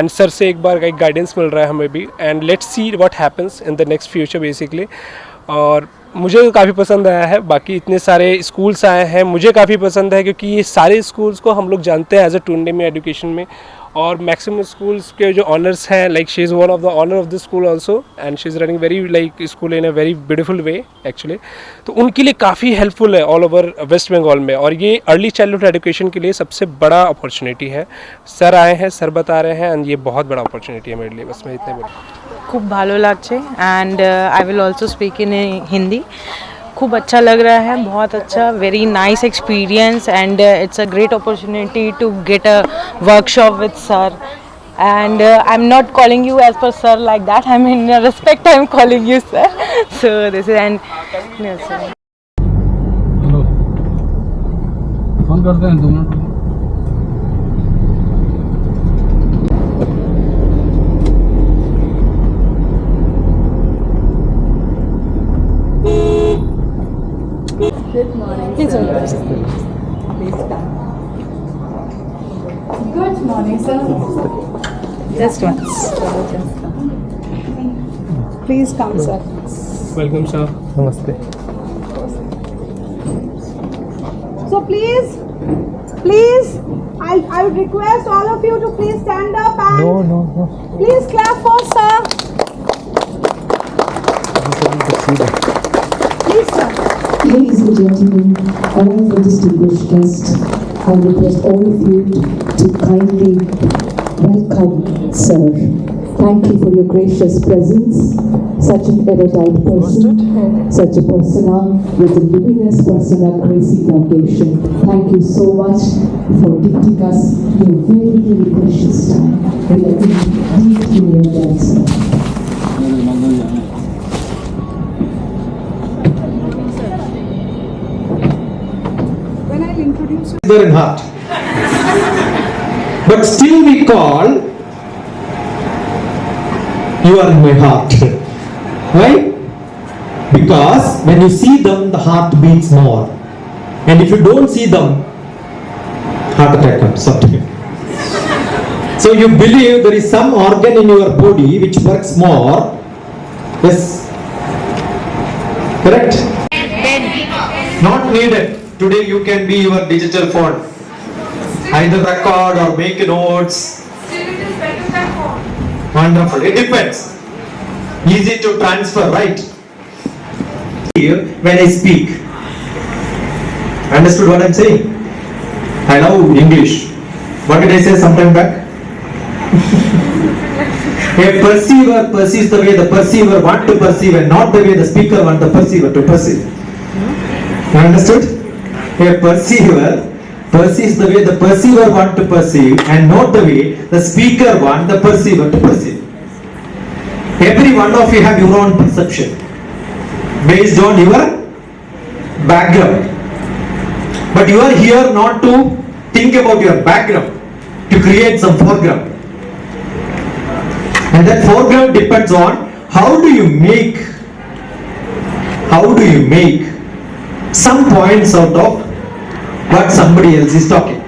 and sir से एक बार guidance मिल रहा है हमें भी, and let's see what happens in the next future basically. और मुझे काफ़ी पसंद आया है, बाकी इतने सारे स्कूल्स आए हैं मुझे काफ़ी पसंद है क्योंकि ये सारे स्कूल्स को हम लोग जानते हैं एज अ टुंडे में एजुकेशन में, और मैक्सिमम स्कूल्स के जो ऑनर्स हैं she is one of the owner of the school also, and she is running very school in a very beautiful way actually. तो उनके लिए काफ़ी हेल्पफुल है ऑल ओवर वेस्ट बंगाल में, और ये अर्ली चाइल्डहुड एजुकेशन के लिए सबसे बड़ा अपॉर्चुनिटी है. सर आए हैं, सर बता रहे हैं, एंड ये बहुत बड़ा अपॉर्चुनिटी है मेरे लिए. बस मैं इतने बोल খুব ভালো লাগছে, and I will also speak in Hindi. खूब अच्छा लग रहा है, बहुत अच्छा, very nice experience and it's a great opportunity to get a workshop with sir. And I'm not calling you as per sir like that. I mean, in respect, I'm calling you sir. So this is and yes, sir. Phone करते हैं 2 minute. Good morning. Please come. Good morning, sir. Just once. Please come, sir. Welcome, sir. Namaste. So please, I would request all of you to please stand up and No. please clap for sir. Please, sir. Ladies and gentlemen, all the distinguished guests, I request all of you to kindly welcome Sir. Thank you for your gracious presence. Such an erudite person, such a persona with the luminous persona gracing the occasion. Thank you so much for gifting us your very, very precious time. We are deeply near that, sir. When I'll introduce you. There in heart. But still we call, you are in my heart. Why? Because when you see them, the heart beats more. And if you don't see them, heart attack comes sometimes. So you believe there is some organ in your body which works more. Yes. Correct? Not needed. Today you can be your digital phone. Either record or make notes. Wonderful. It depends. Easy to transfer, right? Here, when I speak. Understood what I'm saying? I love English. What did I say some time back? A perceiver perceives the way the perceiver want to perceive and not the way the speaker want the perceiver to perceive. You understood? A perceiver perceives the way the perceiver want to perceive and not the way the speaker want the perceiver to perceive. Every one of you have your own perception based on your background. But you are here not to think about your background, to create some foreground. And that foreground depends on how do you make some points out of what somebody else is talking.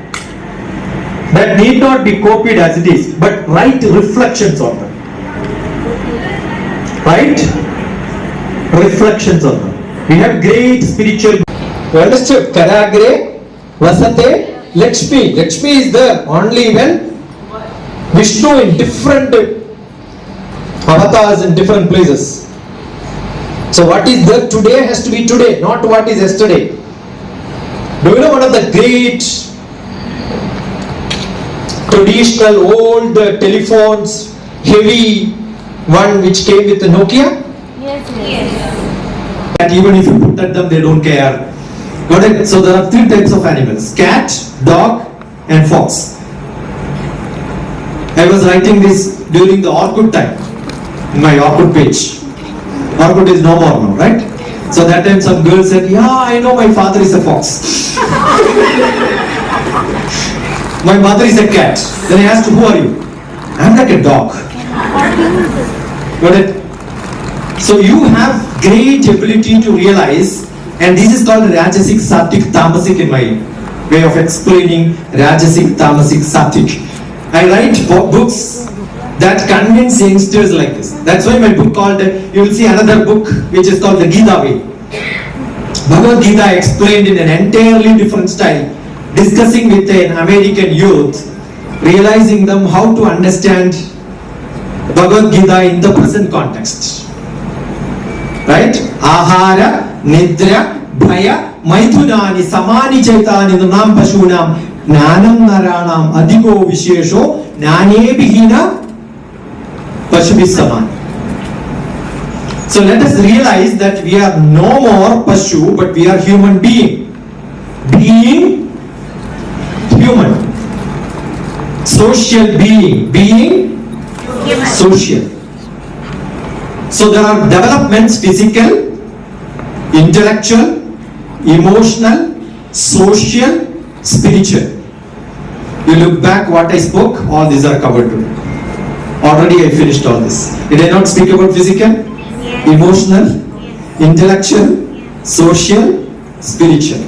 That need not be copied as it is, but write reflections on them. Right? Reflections on them. We have great spiritual. You understood? Karagre, Vasate, Lakshmi. Lakshmi is there only when Vishnu in different avatars in different places. So what is there today has to be today, not what is yesterday. Do you know one of the great traditional old telephones, heavy one which came with the Nokia? Yes. That even if you put at them, they don't care. Got it? So there are 3 types of animals: cat, dog, and fox. I was writing this during the Orkut time, my Orkut page. Orkut is no more now, right? So that time some girl said, "Yeah, I know my father is a fox." My mother is a cat. Then I asked, "Who are you?" "I'm like a dog." Got it? So you have great ability to realize, and this is called Rajasic, Sattvic, Tamasic in my way of explaining Rajasic, Tamasic, Sattvic. I write books that convince youngsters like this. That's why my book called, you will see another book which is called the Gita Way. Bhagavad Gita explained in an entirely different style, discussing with an American youth, realizing them how to understand Bhagavad Gita in the present context. Right? Ahara, Nidra, Bhaya, Maithunani, Samani Chaitani, Nunam Pashunam, Nanam Naranam, Adigo Vishesho, Nane Bihina, Pashubis Saman. So let us realize that we are no more pashtu, but we are human being. Being human. Social being. Being social. So there are developments: physical, intellectual, emotional, social, spiritual. You look back what I spoke, all these are covered today. Already I finished all this. Did I not speak about physical, emotional, intellectual, social, spiritual?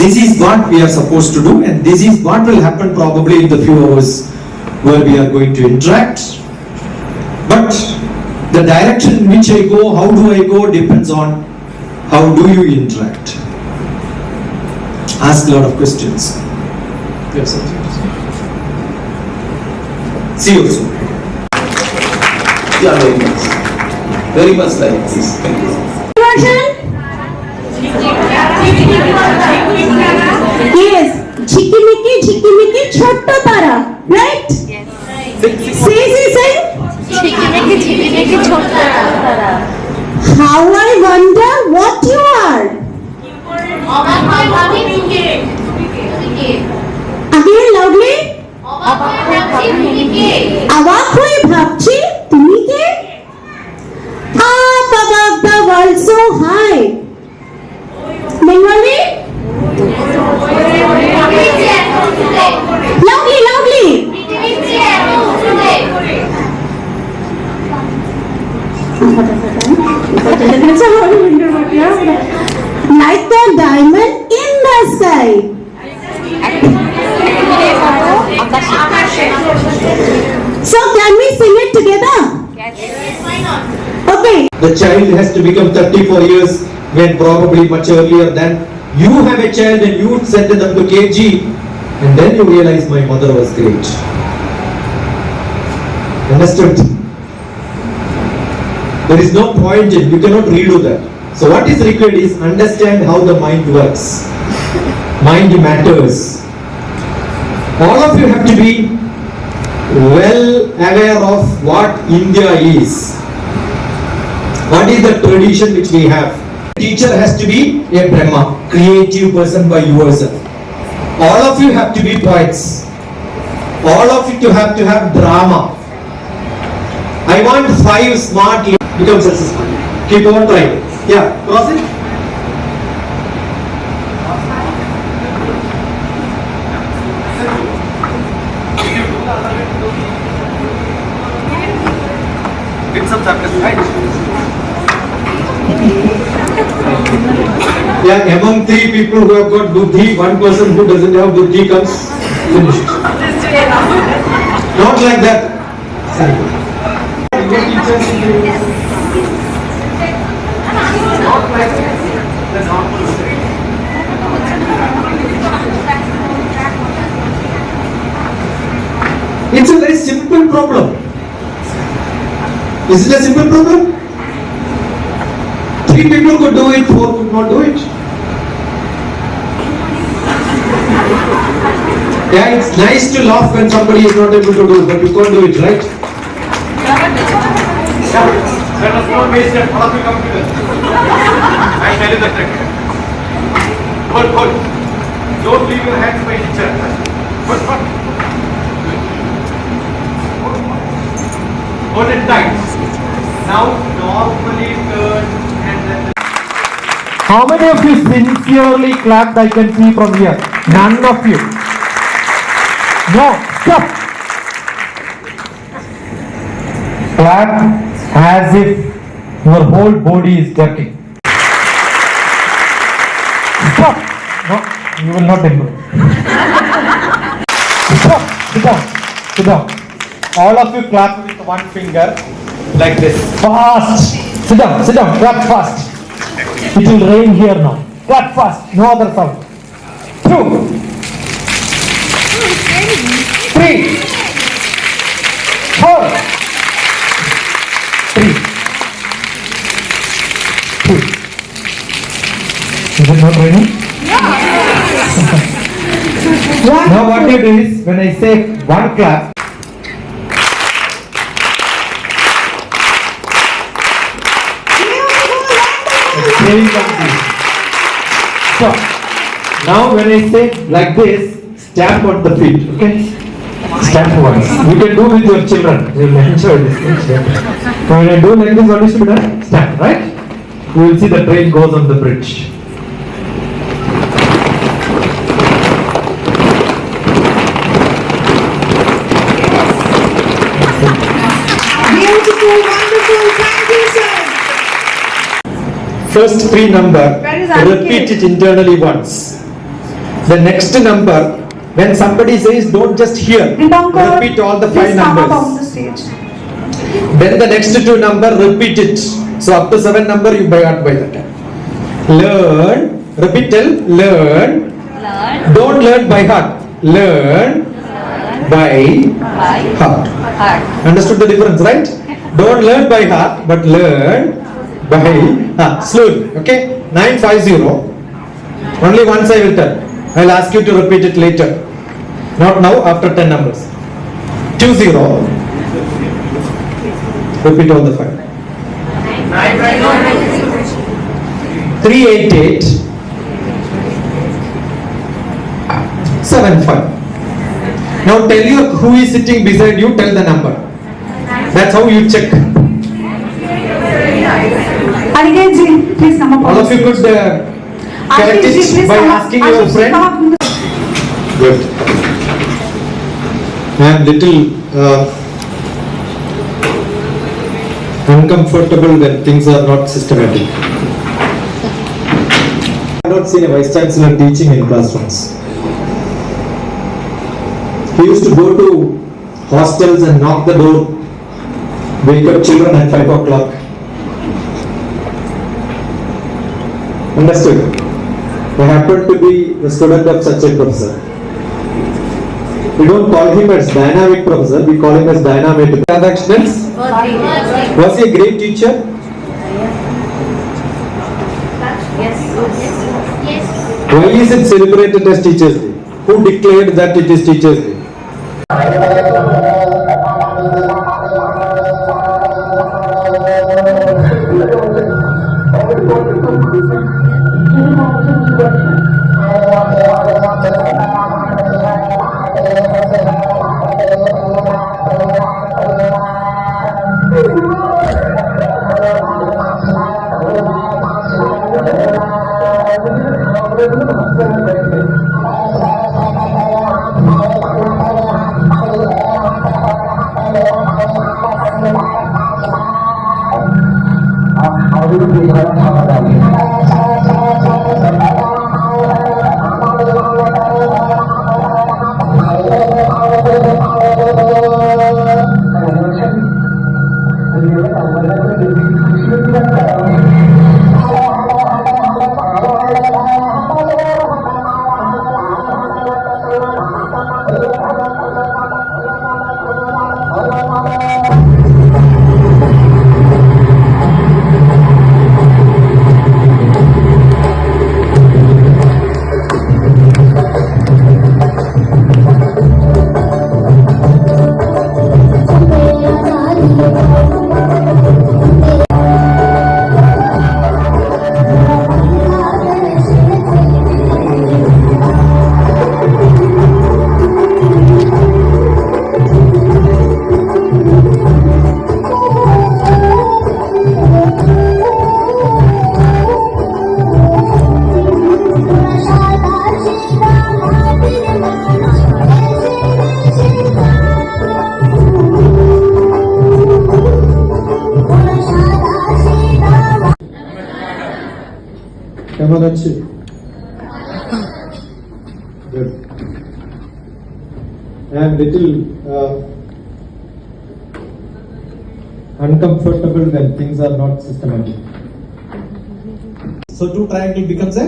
This is what we are supposed to do, and this is what will happen probably in the few hours where we are going to interact. But the direction in which I go, how do I go, depends on how do you interact. Ask a lot of questions. Yes, sir. See you soon. Yeah, very much like this. Thank you. Yes, झिकिमिकी छोटा तारा, right? Say. झिकिमिकी छोटा तारा. How I wonder what you are. Again loudly. অবাক হয়ে ভাবছি তুমি কে? Up above the world so high. Bengali? Loudly. Like the diamond in the sky. So can we sing it together? Okay. The child has to become 34 years when probably much earlier than you have a child and you send them to KG and then you realize my mother was great. Understood? There is no point in, you cannot redo that. So what is required is understand how the mind works. Mind matters. All of you have to be well aware of what India is. What is the tradition which we have? Teacher has to be a Brahma, creative person by yourself. All of you have to be poets. All of you have to have drama. I want 5 smart become successful. Keep on trying. Yeah, cross it. Get some success, right? Yeah, among 3 people who have got buddhi, 1 person who doesn't have buddhi comes finished. Not like that. It's a very simple problem. Is it a simple problem? 3 people could do it, 4 could not do it. Yeah, it's nice to laugh when somebody is not able to do it, but you can't do it, right? Yeah. Let us not waste it. All of you come together. I tell you the trick. Hold. Don't leave your hands by each other. Hold. Hold it tight. Now normally turn and then. How many of you sincerely clapped? I can see from here. None of you. No, stop. Clap as if your whole body is jerking. Stop. No, you will not improve. Stop. Sit down. All of you clap with 1 finger like this. Fast. Sit down. Clap fast. It will rain here now. Clap fast. No other sound. 2, 3, 4, 3, 2. Is it not raining? Now what you do is, when I say 1 clap, saying on this. So, now when I say like this, stamp on the feet, okay? Stamp once. You can do with your children. You will enjoy this. When I do like this, what is to be done? Stamp, right? You will see the train goes on the bridge. Beautiful, wonderful, thank you, sir. First three number, Where is Aniket? repeat it internally once. The next number, when somebody says don't just hear, Dipankar, repeat all the please 5 come up numbers. on the stage. Then the next 2 number, repeat it. So up to 7 number you by heart by that time. Learn, repeat tell, learn. Don't learn by heart. Learn by heart. Understood the difference, right? Don't learn by heart, but learn by heart. Slowly, okay? 950. Only once I will tell. I'll ask you to repeat it later. Not now, after 10 numbers. 20. Repeat all the 5. 388. 75. Now tell you who is sitting beside you, tell the number. That's how you check. Aniket ji, please come up on All the of you stage. could correct Ashish ji, it please by come up. asking Ashish your ji, friend. come up on the- Good. I am little uncomfortable when things are not systematic. I have not seen a vice chancellor teaching in classrooms. He used to go to hostels and knock the door, wake up children at 5 o'clock. Understood? I happen to be the student of such a professor. We don't call him as dynamic professor, we call him as dynamic. Transactions? Was he a great teacher? Why is it celebrated as Teachers Day? Who declared that it is Teachers Day? কেমন আছে? Good. I am little uncomfortable when things are not systematic. So 2 triangle becomes a?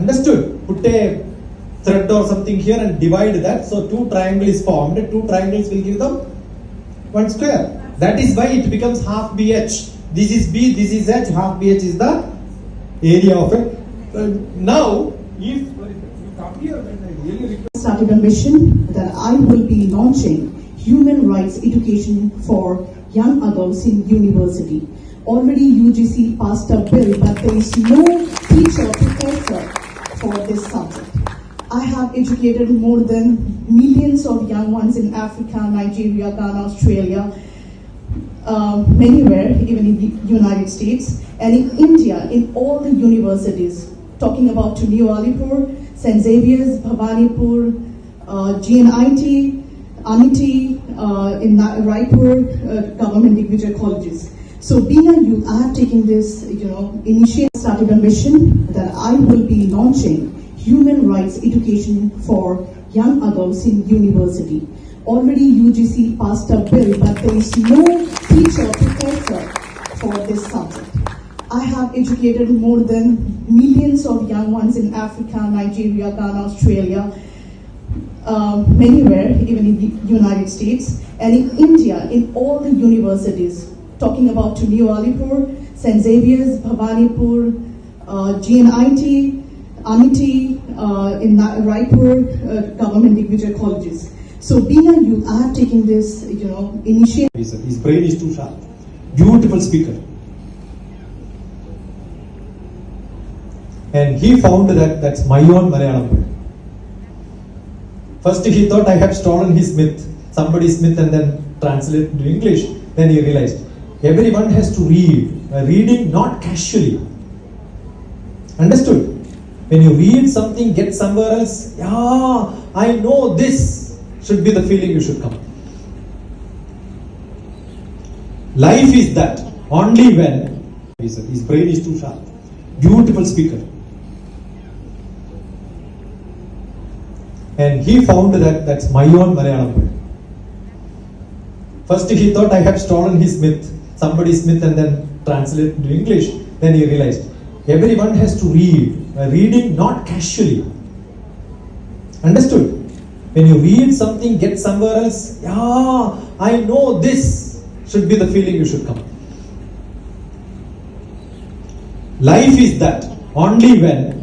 Understood? Put a thread or something here and divide that. So 2 triangle is formed. 2 triangles will give them 1 square. That is why it becomes half BH. This is B, this is H, half BH is the area of it. Now, if you come here and I really request. Started a mission that I will be launching human rights education for young adults in university. Already UGC passed a bill, but there is no teacher professor for this subject. I have educated more than millions of young ones in Africa, Nigeria, Ghana, Australia, anywhere, even in the United States, and in India, in all the universities, talking about to New Alipur, St. Xavier's, Bhavanipur, GNIT, Amity, in Raipur, government individual colleges. So being a youth, I have taken this, initiative, started a mission that I will be launching human rights education for young adults in university. Already UGC passed a bill, but there is no teacher professor for this subject. I have educated more than millions of young ones in Africa, Nigeria, Ghana, Australia, anywhere, even in the United States, and in India, in all the universities, talking about to New Alipur, St. Xavier's, Bhavanipur, GNIT, Amity, in Raipur, government individual colleges. So being a youth, I have taken this, initiative. His brain is too sharp. Beautiful speaker. And he found that that's my own Malayalam word. First he thought I had stolen his myth, somebody's myth, and then translate into English. Then he realized everyone has to read. Reading not casually. Understood? When you read something, get somewhere else. Yeah, I know this should be the feeling you should come. Life is that only when his brain is too sharp. Beautiful speaker. And he found that that's my own Malayalam word. First he thought I had stolen his myth, somebody's myth, and then translate into English. Then he realized everyone has to read. Reading not casually. Understood? When you read something, get somewhere else. Yeah, I know this should be the feeling you should come. Life is that only when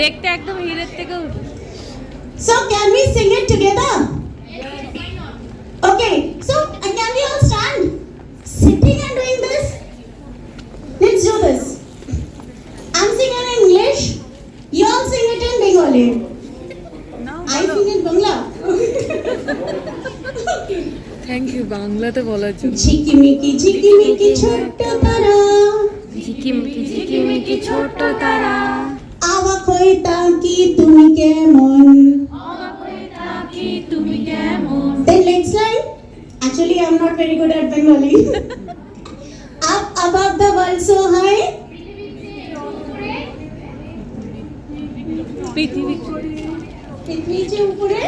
দেখতে একদম হিরের থেকেও So can we sing it together? Okay, so can we all stand? Sitting and doing this? Let's do this. I'm singing in English. You all sing it in Bengali. I sing in Bangla. Thank you বাংলাতে বলার জন্য। ঝিকিমিকি ছোট্ট তারা, ঝিকিমিকি ছোট তারা, অবাক হয়ে তাকি তুমি কেমন। Then next line. Actually, I'm not very good at Bengali. Up above the world so high. পৃথিবীর উপরে।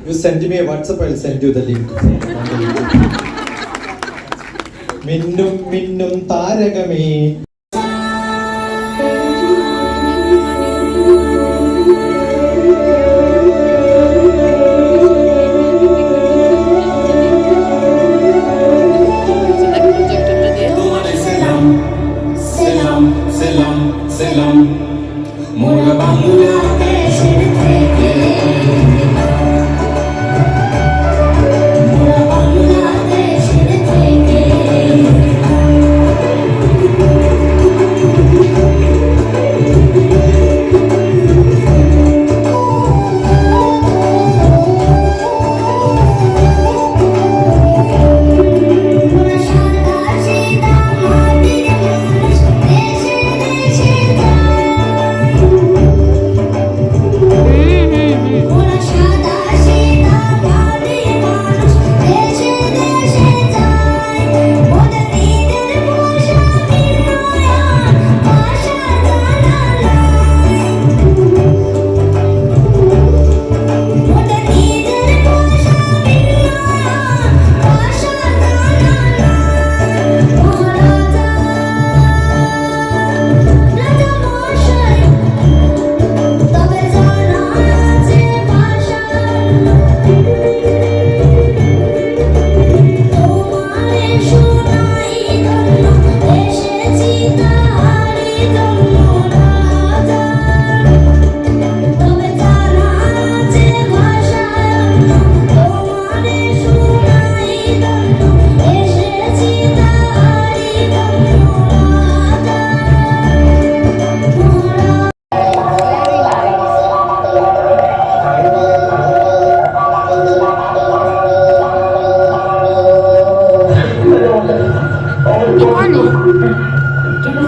You send me a WhatsApp, I'll send you the link. മിന്നും മിന്നും താരകമേ.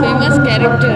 famous character.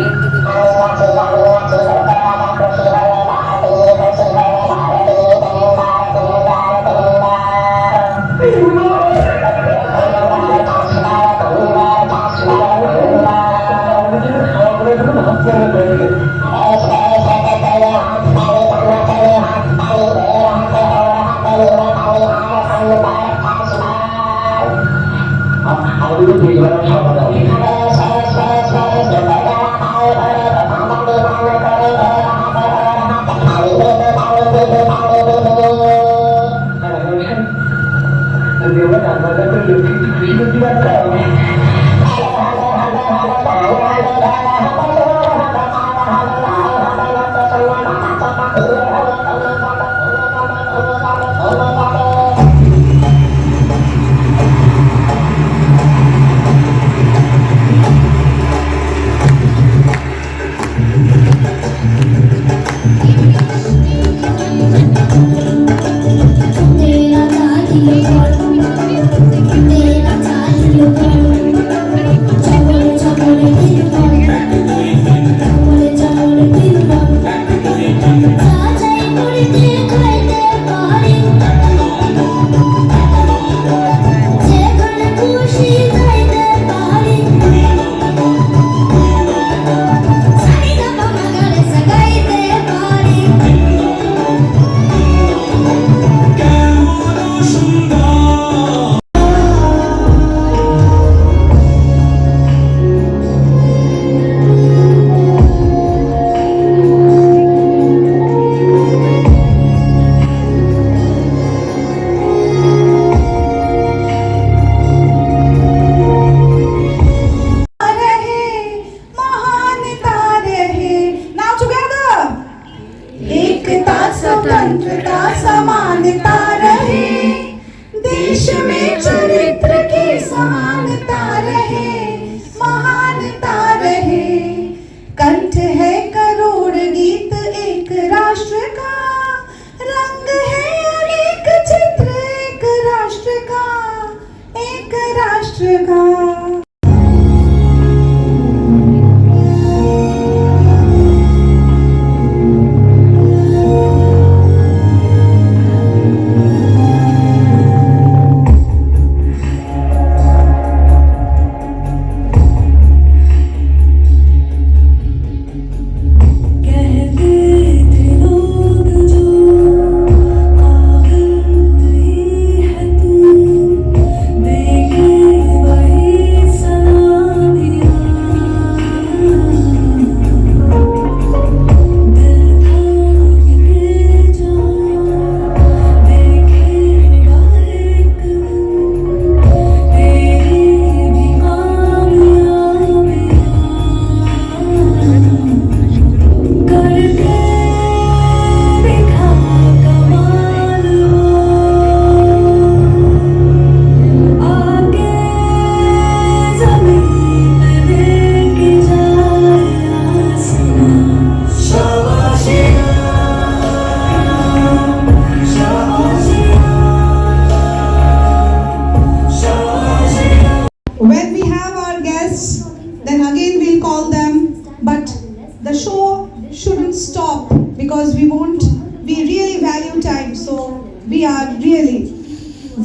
we are really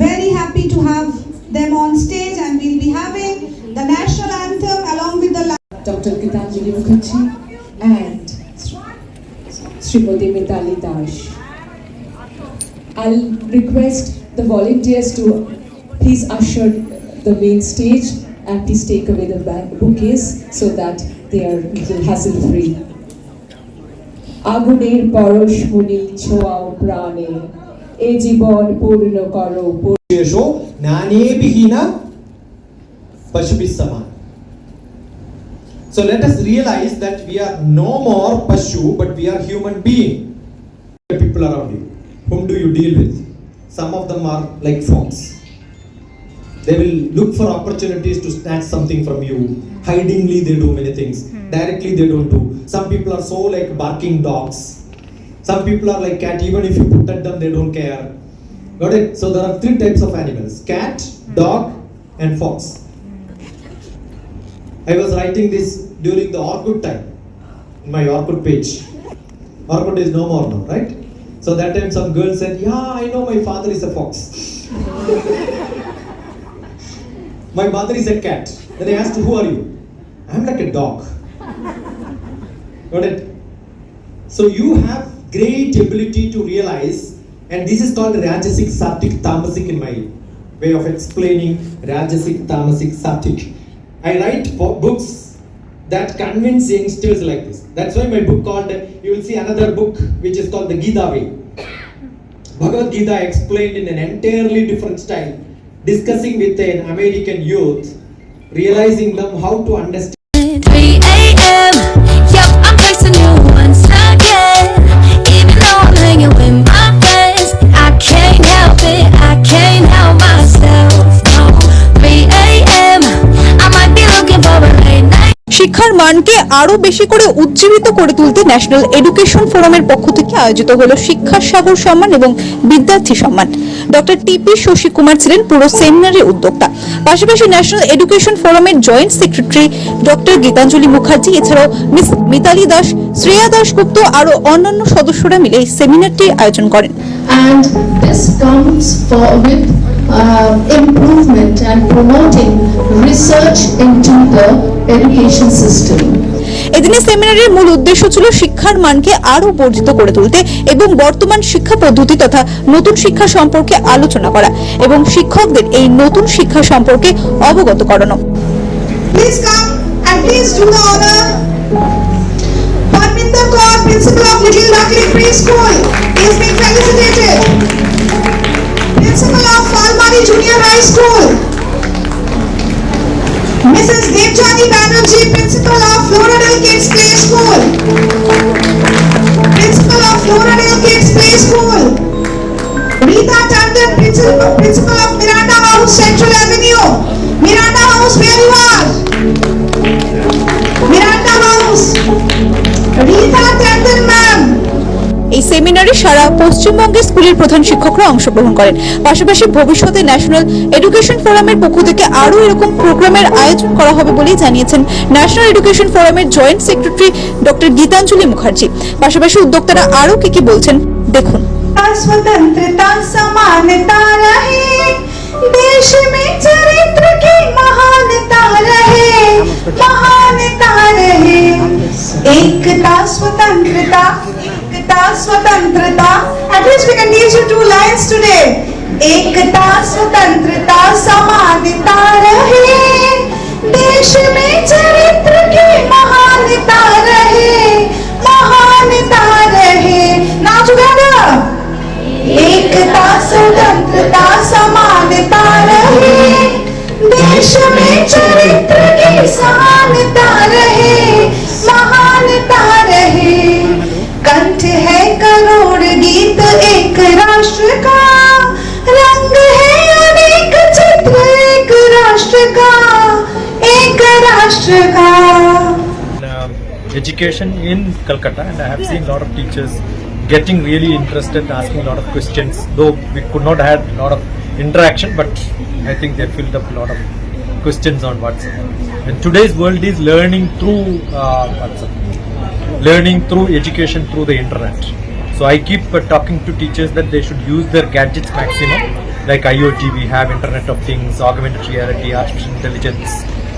very happy to have them on stage, and we'll be having the national anthem along with the Dr. Gitanjali Mukherjee and Srimati Mitali Dash. I'll request the volunteers to please usher the main stage and please take away the bouquets so that they are hassle-free. আগুনের পরশমণি ছোঁয়াও প্রাণে এ জীবন পূর্ণ করো এসো নানে বিহীনা পশুবিস সমান. So let us realize that we are no more Pashu, but we are human being. People around you, whom do you deal with? Some of them are like fox. They will look for opportunities to snatch something from you. Hidingly they do many things. Directly they don't do. Some people are so like barking dogs. Some people are like cat. Even if you put at them, they don't care. Got it? So there are 3 types of animals: cat, dog, and fox. I was writing this during the Orkut time, in my Orkut page. Orkut is no more now, right? So that time some girl said, yeah, I know my father is a fox. My mother is a cat. Then I asked, who are you? I'm like a dog. Got it? So you have great ability to realize, and this is called Rajasic, Sattvic, Tamasic in my way of explaining Rajasic, Tamasic, Sattvic. I write books that convince youngsters like this. That's why my book called, you will see another book which is called the Gita Way. Bhagavad Gita explained in an entirely different style, discussing with an American youth, realizing them how to understand. 3 a.m. Yep, I'm texting you once again. Even though I'm hanging with my friends, I can't help it, I can't help myself. No, 3 a.m. I might be looking for a late night. শিক্ষার মানকে আরো বেশি করে উজ্জীবিত করে তুলতে national education ফোরামের পক্ষ থেকে আয়োজিত হলো শিক্ষা সাগর সম্মান এবং বিদ্যার্থী সম্মান। ডক্টর টিপি শশী কুমার ছিলেন পুরো সেমিনারের উদ্যোক্তা। পাশাপাশি ন্যাশনাল এডুকেশন ফোরামের joint secretary doctor Gitanjali Mukherjee, এছাড়াও মিস মিতালি দাস, শ্রেয়া দাশগুপ্ত আরো অন্যান্য সদস্যরা মিলে এই সেমিনারটি আয়োজন করেন। And this comes with improvement and promoting research into the education system. এদিনের সেমিনারের মূল উদ্দেশ্য ছিল শিক্ষার মানকে আরো বর্ধিত করে তুলতে এবং বর্তমান শিক্ষা পদ্ধতি তথা নতুন শিক্ষা সম্পর্কে আলোচনা করা এবং শিক্ষকদের এই নতুন শিক্ষা সম্পর্কে অবগত করানো। Please come and please do the honor. Parminder Kaur, Principal of Little Rakli Preschool, is being felicitated. Principal of Falmari Junior High School, Mrs. Devjani Banerjee, Principal of Floradale Kids Play School, Principal of Floradale Kids Play School, Rita Tandon, Principal of Miranda House, Central Avenue. Miranda House, where you are? Miranda House, Rita Tandon ma'am. এই সেমিনারে সারা পশ্চিমবঙ্গের স্কুলের প্রধান শিক্ষকরা অংশগ্রহণ করেন। পাশাপাশি ভবিষ্যতে ন্যাশনাল এডুকেশন ফোরামের পক্ষ থেকে আরো এরকম প্রোগ্রামের আয়োজন করা হবে বলে জানিয়েছেন ন্যাশনাল এডুকেশন ফোরামের joint secretary doctor Gitanjali Mukherjee. পাশাপাশি উদ্যোক্তারা আরো কি বলছেন দেখুন। स्वतंत्रता समानता रहे, देश में चरित्र की महानता रहे, महानता रहे। एकता स्वतंत्रता, एकता स्वतंत्रता. At least we can teach you 2 lines today. एकता स्वतंत्रता समानता रहे, देश में चरित्र की महानता रहे, महानता रहे. Now together. एकता स्वतंत्रता समानता रहे, देश में चरित्र की समानता रहे, महानता रहे. कंठ है करोड़ गीत एक राष्ट्र का, रंग है अनेक चित्र एक राष्ट्र का, एक राष्ट्र का. Education in Calcutta, and I have seen a lot of teachers getting really interested, asking a lot of questions, though we could not have a lot of interaction, but I think they filled up a lot of questions on WhatsApp. And today's world is learning through WhatsApp, learning through education through the internet. So I keep talking to teachers that they should use their gadgets maximum, like IoT, we have Internet of Things, augmented reality, artificial intelligence,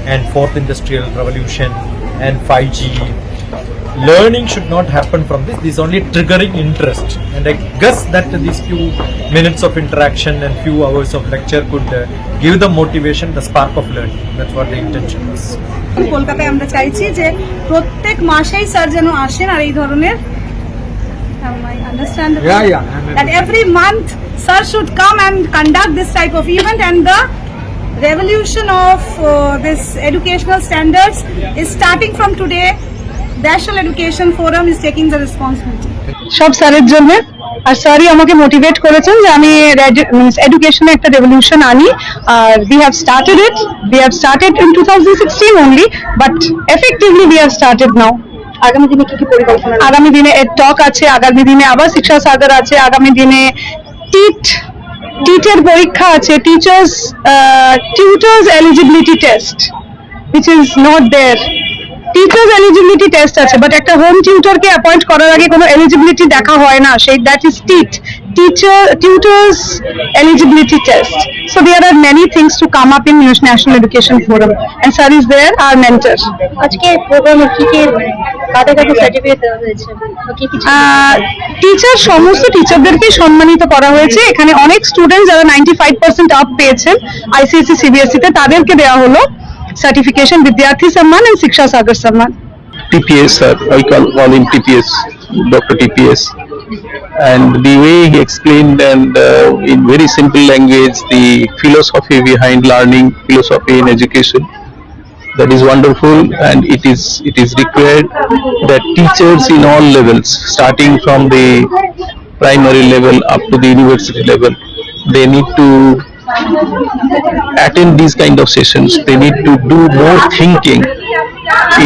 and fourth industrial revolution, and 5G. Learning should not happen from this. This is only triggering interest, and I guess that these few minutes of interaction and few hours of lecture could give the motivation, the spark of learning. That's what the intention was. কলকাতায় আমরা চাইছি যে প্রত্যেক মাসেই sir যেন আসেন আর এই ধরনের I understand that every month sir should come and conduct this type of event, and the revolution of this educational standards is starting from today. National Education Forum is taking the responsibility. সব স্যারের জন্য, আর স্যারই আমাকে motivate করেছেন যে আমি এডুকেশনে একটা revolution আনি, আর we have started in 2016 only, but effectively we have started now. আগামী দিনে কি কি পরিকল্পনা? আগামী দিনে এর টক আছে, আগামী দিনে আবার শিক্ষা সাগর আছে, আগামী দিনে টিটের পরীক্ষা আছে, tutors eligibility test which is not there. Teachers eligibility test আছে, বাট একটা হোম টিউটরকে অ্যাপয়েন্ট করার আগে কোনো এলিজিবিলিটি দেখা হয় না, সেই that is tutors eligibility test. So there are many things to come up in national education forum, and sir is there our mentor. আজকে প্রোগ্রামে কি কি কাদের কাছে সার্টিফিকেট দেওয়া হয়েছে? টিচার, সমস্ত টিচারদেরকে সম্মানিত করা হয়েছে. এখানে অনেক স্টুডেন্ট যারা 95% আপ পেয়েছেন ICSE CBSE তে, তাদেরকে দেওয়া হলো certification, Vidyarthi Samman and Shiksha Sagar Samman. TPS, sir, I call him TPS, Dr. TPS. And the way he explained, and in very simple language, the philosophy behind learning, philosophy in education, that is wonderful. And it is required that teachers in all levels, starting from the primary level up to the university level, they need to attend these kind of sessions. They need to do more thinking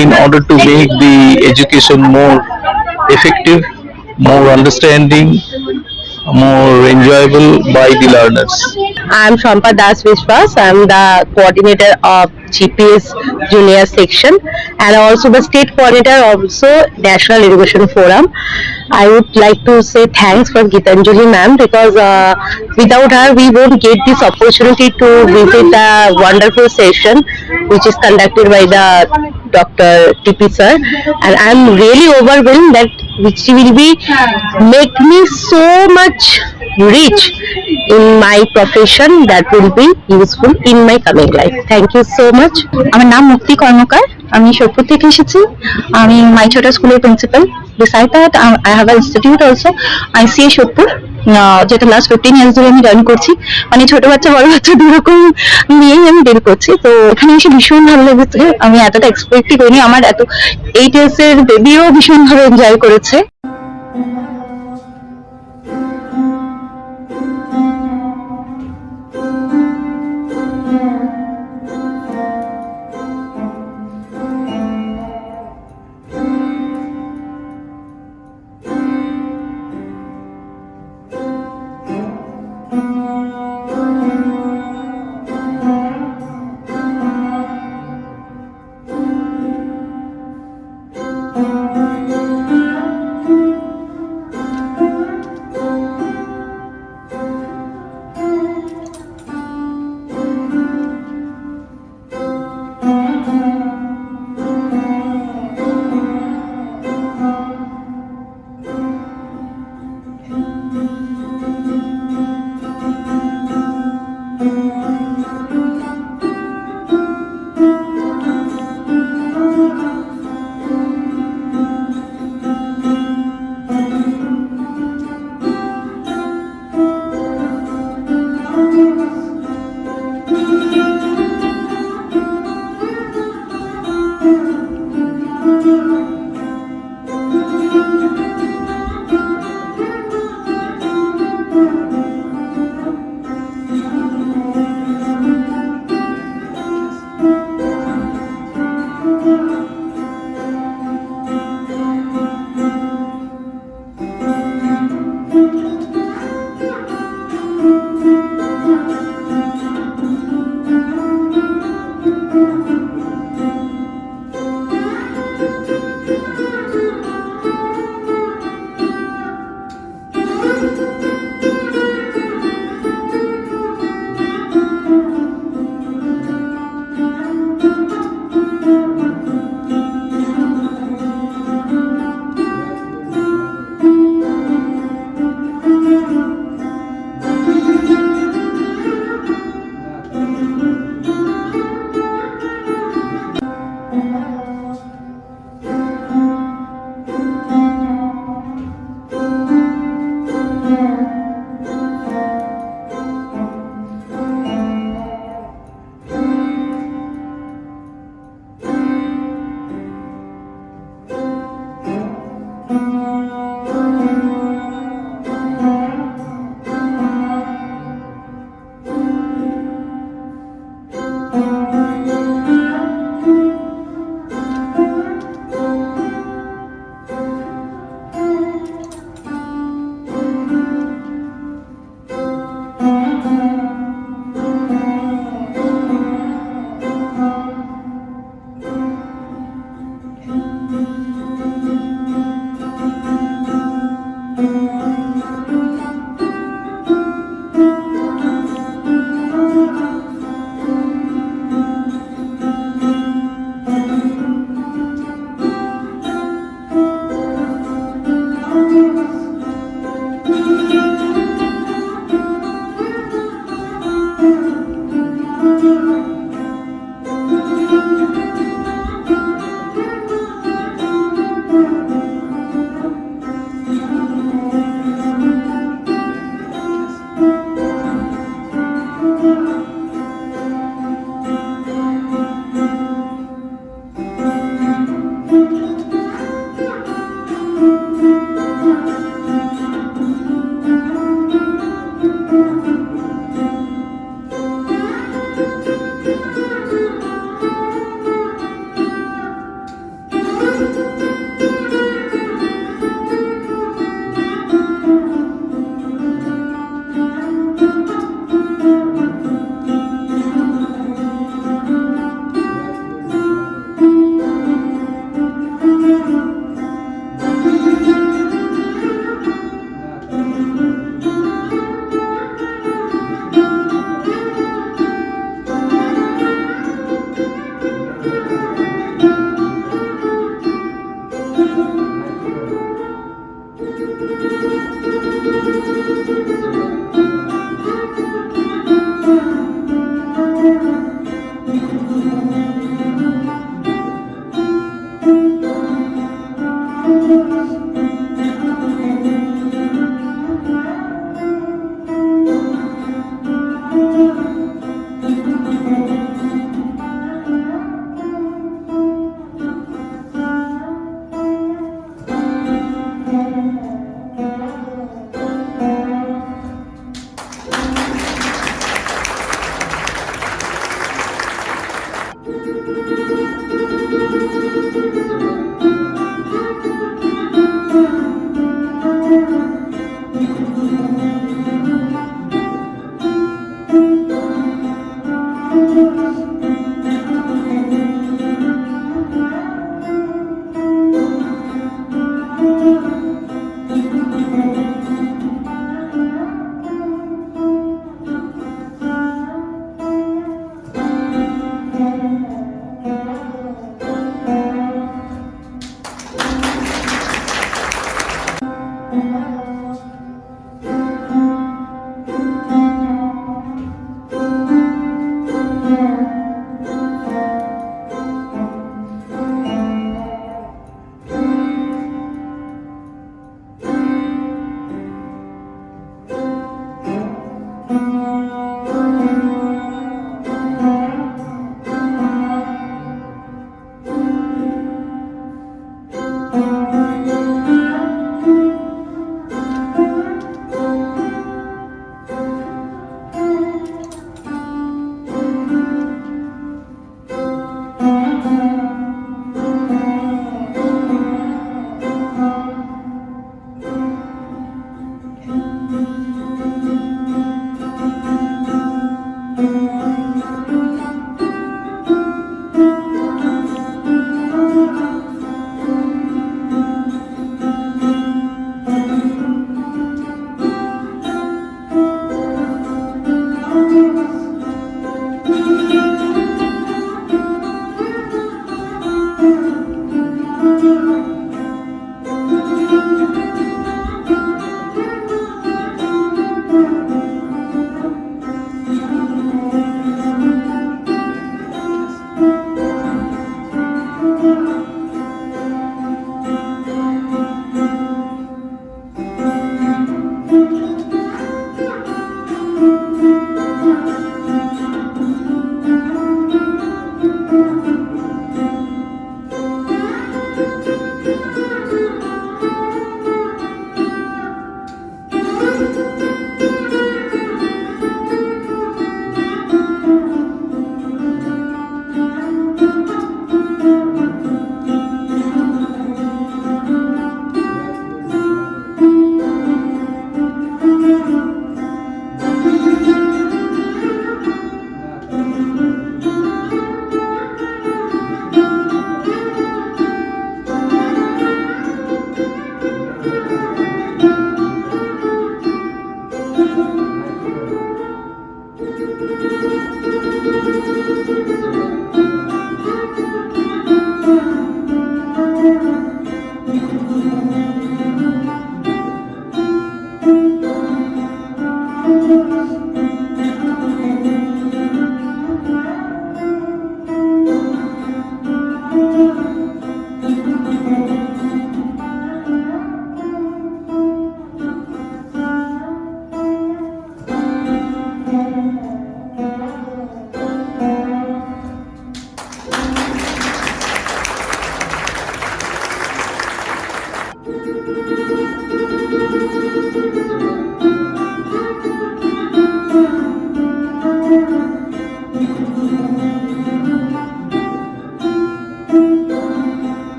in order to make the education more effective, more understanding, more enjoyable by the learners. I am Shampa Das Vishwas. I am the coordinator of GPS Junior Section and also the state coordinator of National Education Forum. I would like to say thanks for Gitanjali ma'am, because without her we won't get this opportunity to visit the wonderful session which is conducted by the Dr. TP sir, and I am really overwhelmed that which will be make me so much rich in my profession that will be useful in my coming life. Thank you so much. আমার নাম মুক্তি কর্মকার, আমি সোদপুর থেকে এসেছি। আমি মাই ছোটা স্কুলের principal. Beside that, I have an institute also, ICA Sodepur, যেটা লাস্ট 15 ইয়ার্স ধরে আমি রান করছি। মানে ছোট বাচ্চা বড় বাচ্চা দুরকম নিয়েই আমি ডিল করছি। তো এখানে এসে ভীষণ ভালো লেগেছে। আমি এতটা এক্সপেক্টই করিনি। আমার এত 8 ইয়ার্স এর বেবিও ভীষণ ভালো এনজয় করেছে।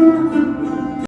Thank you.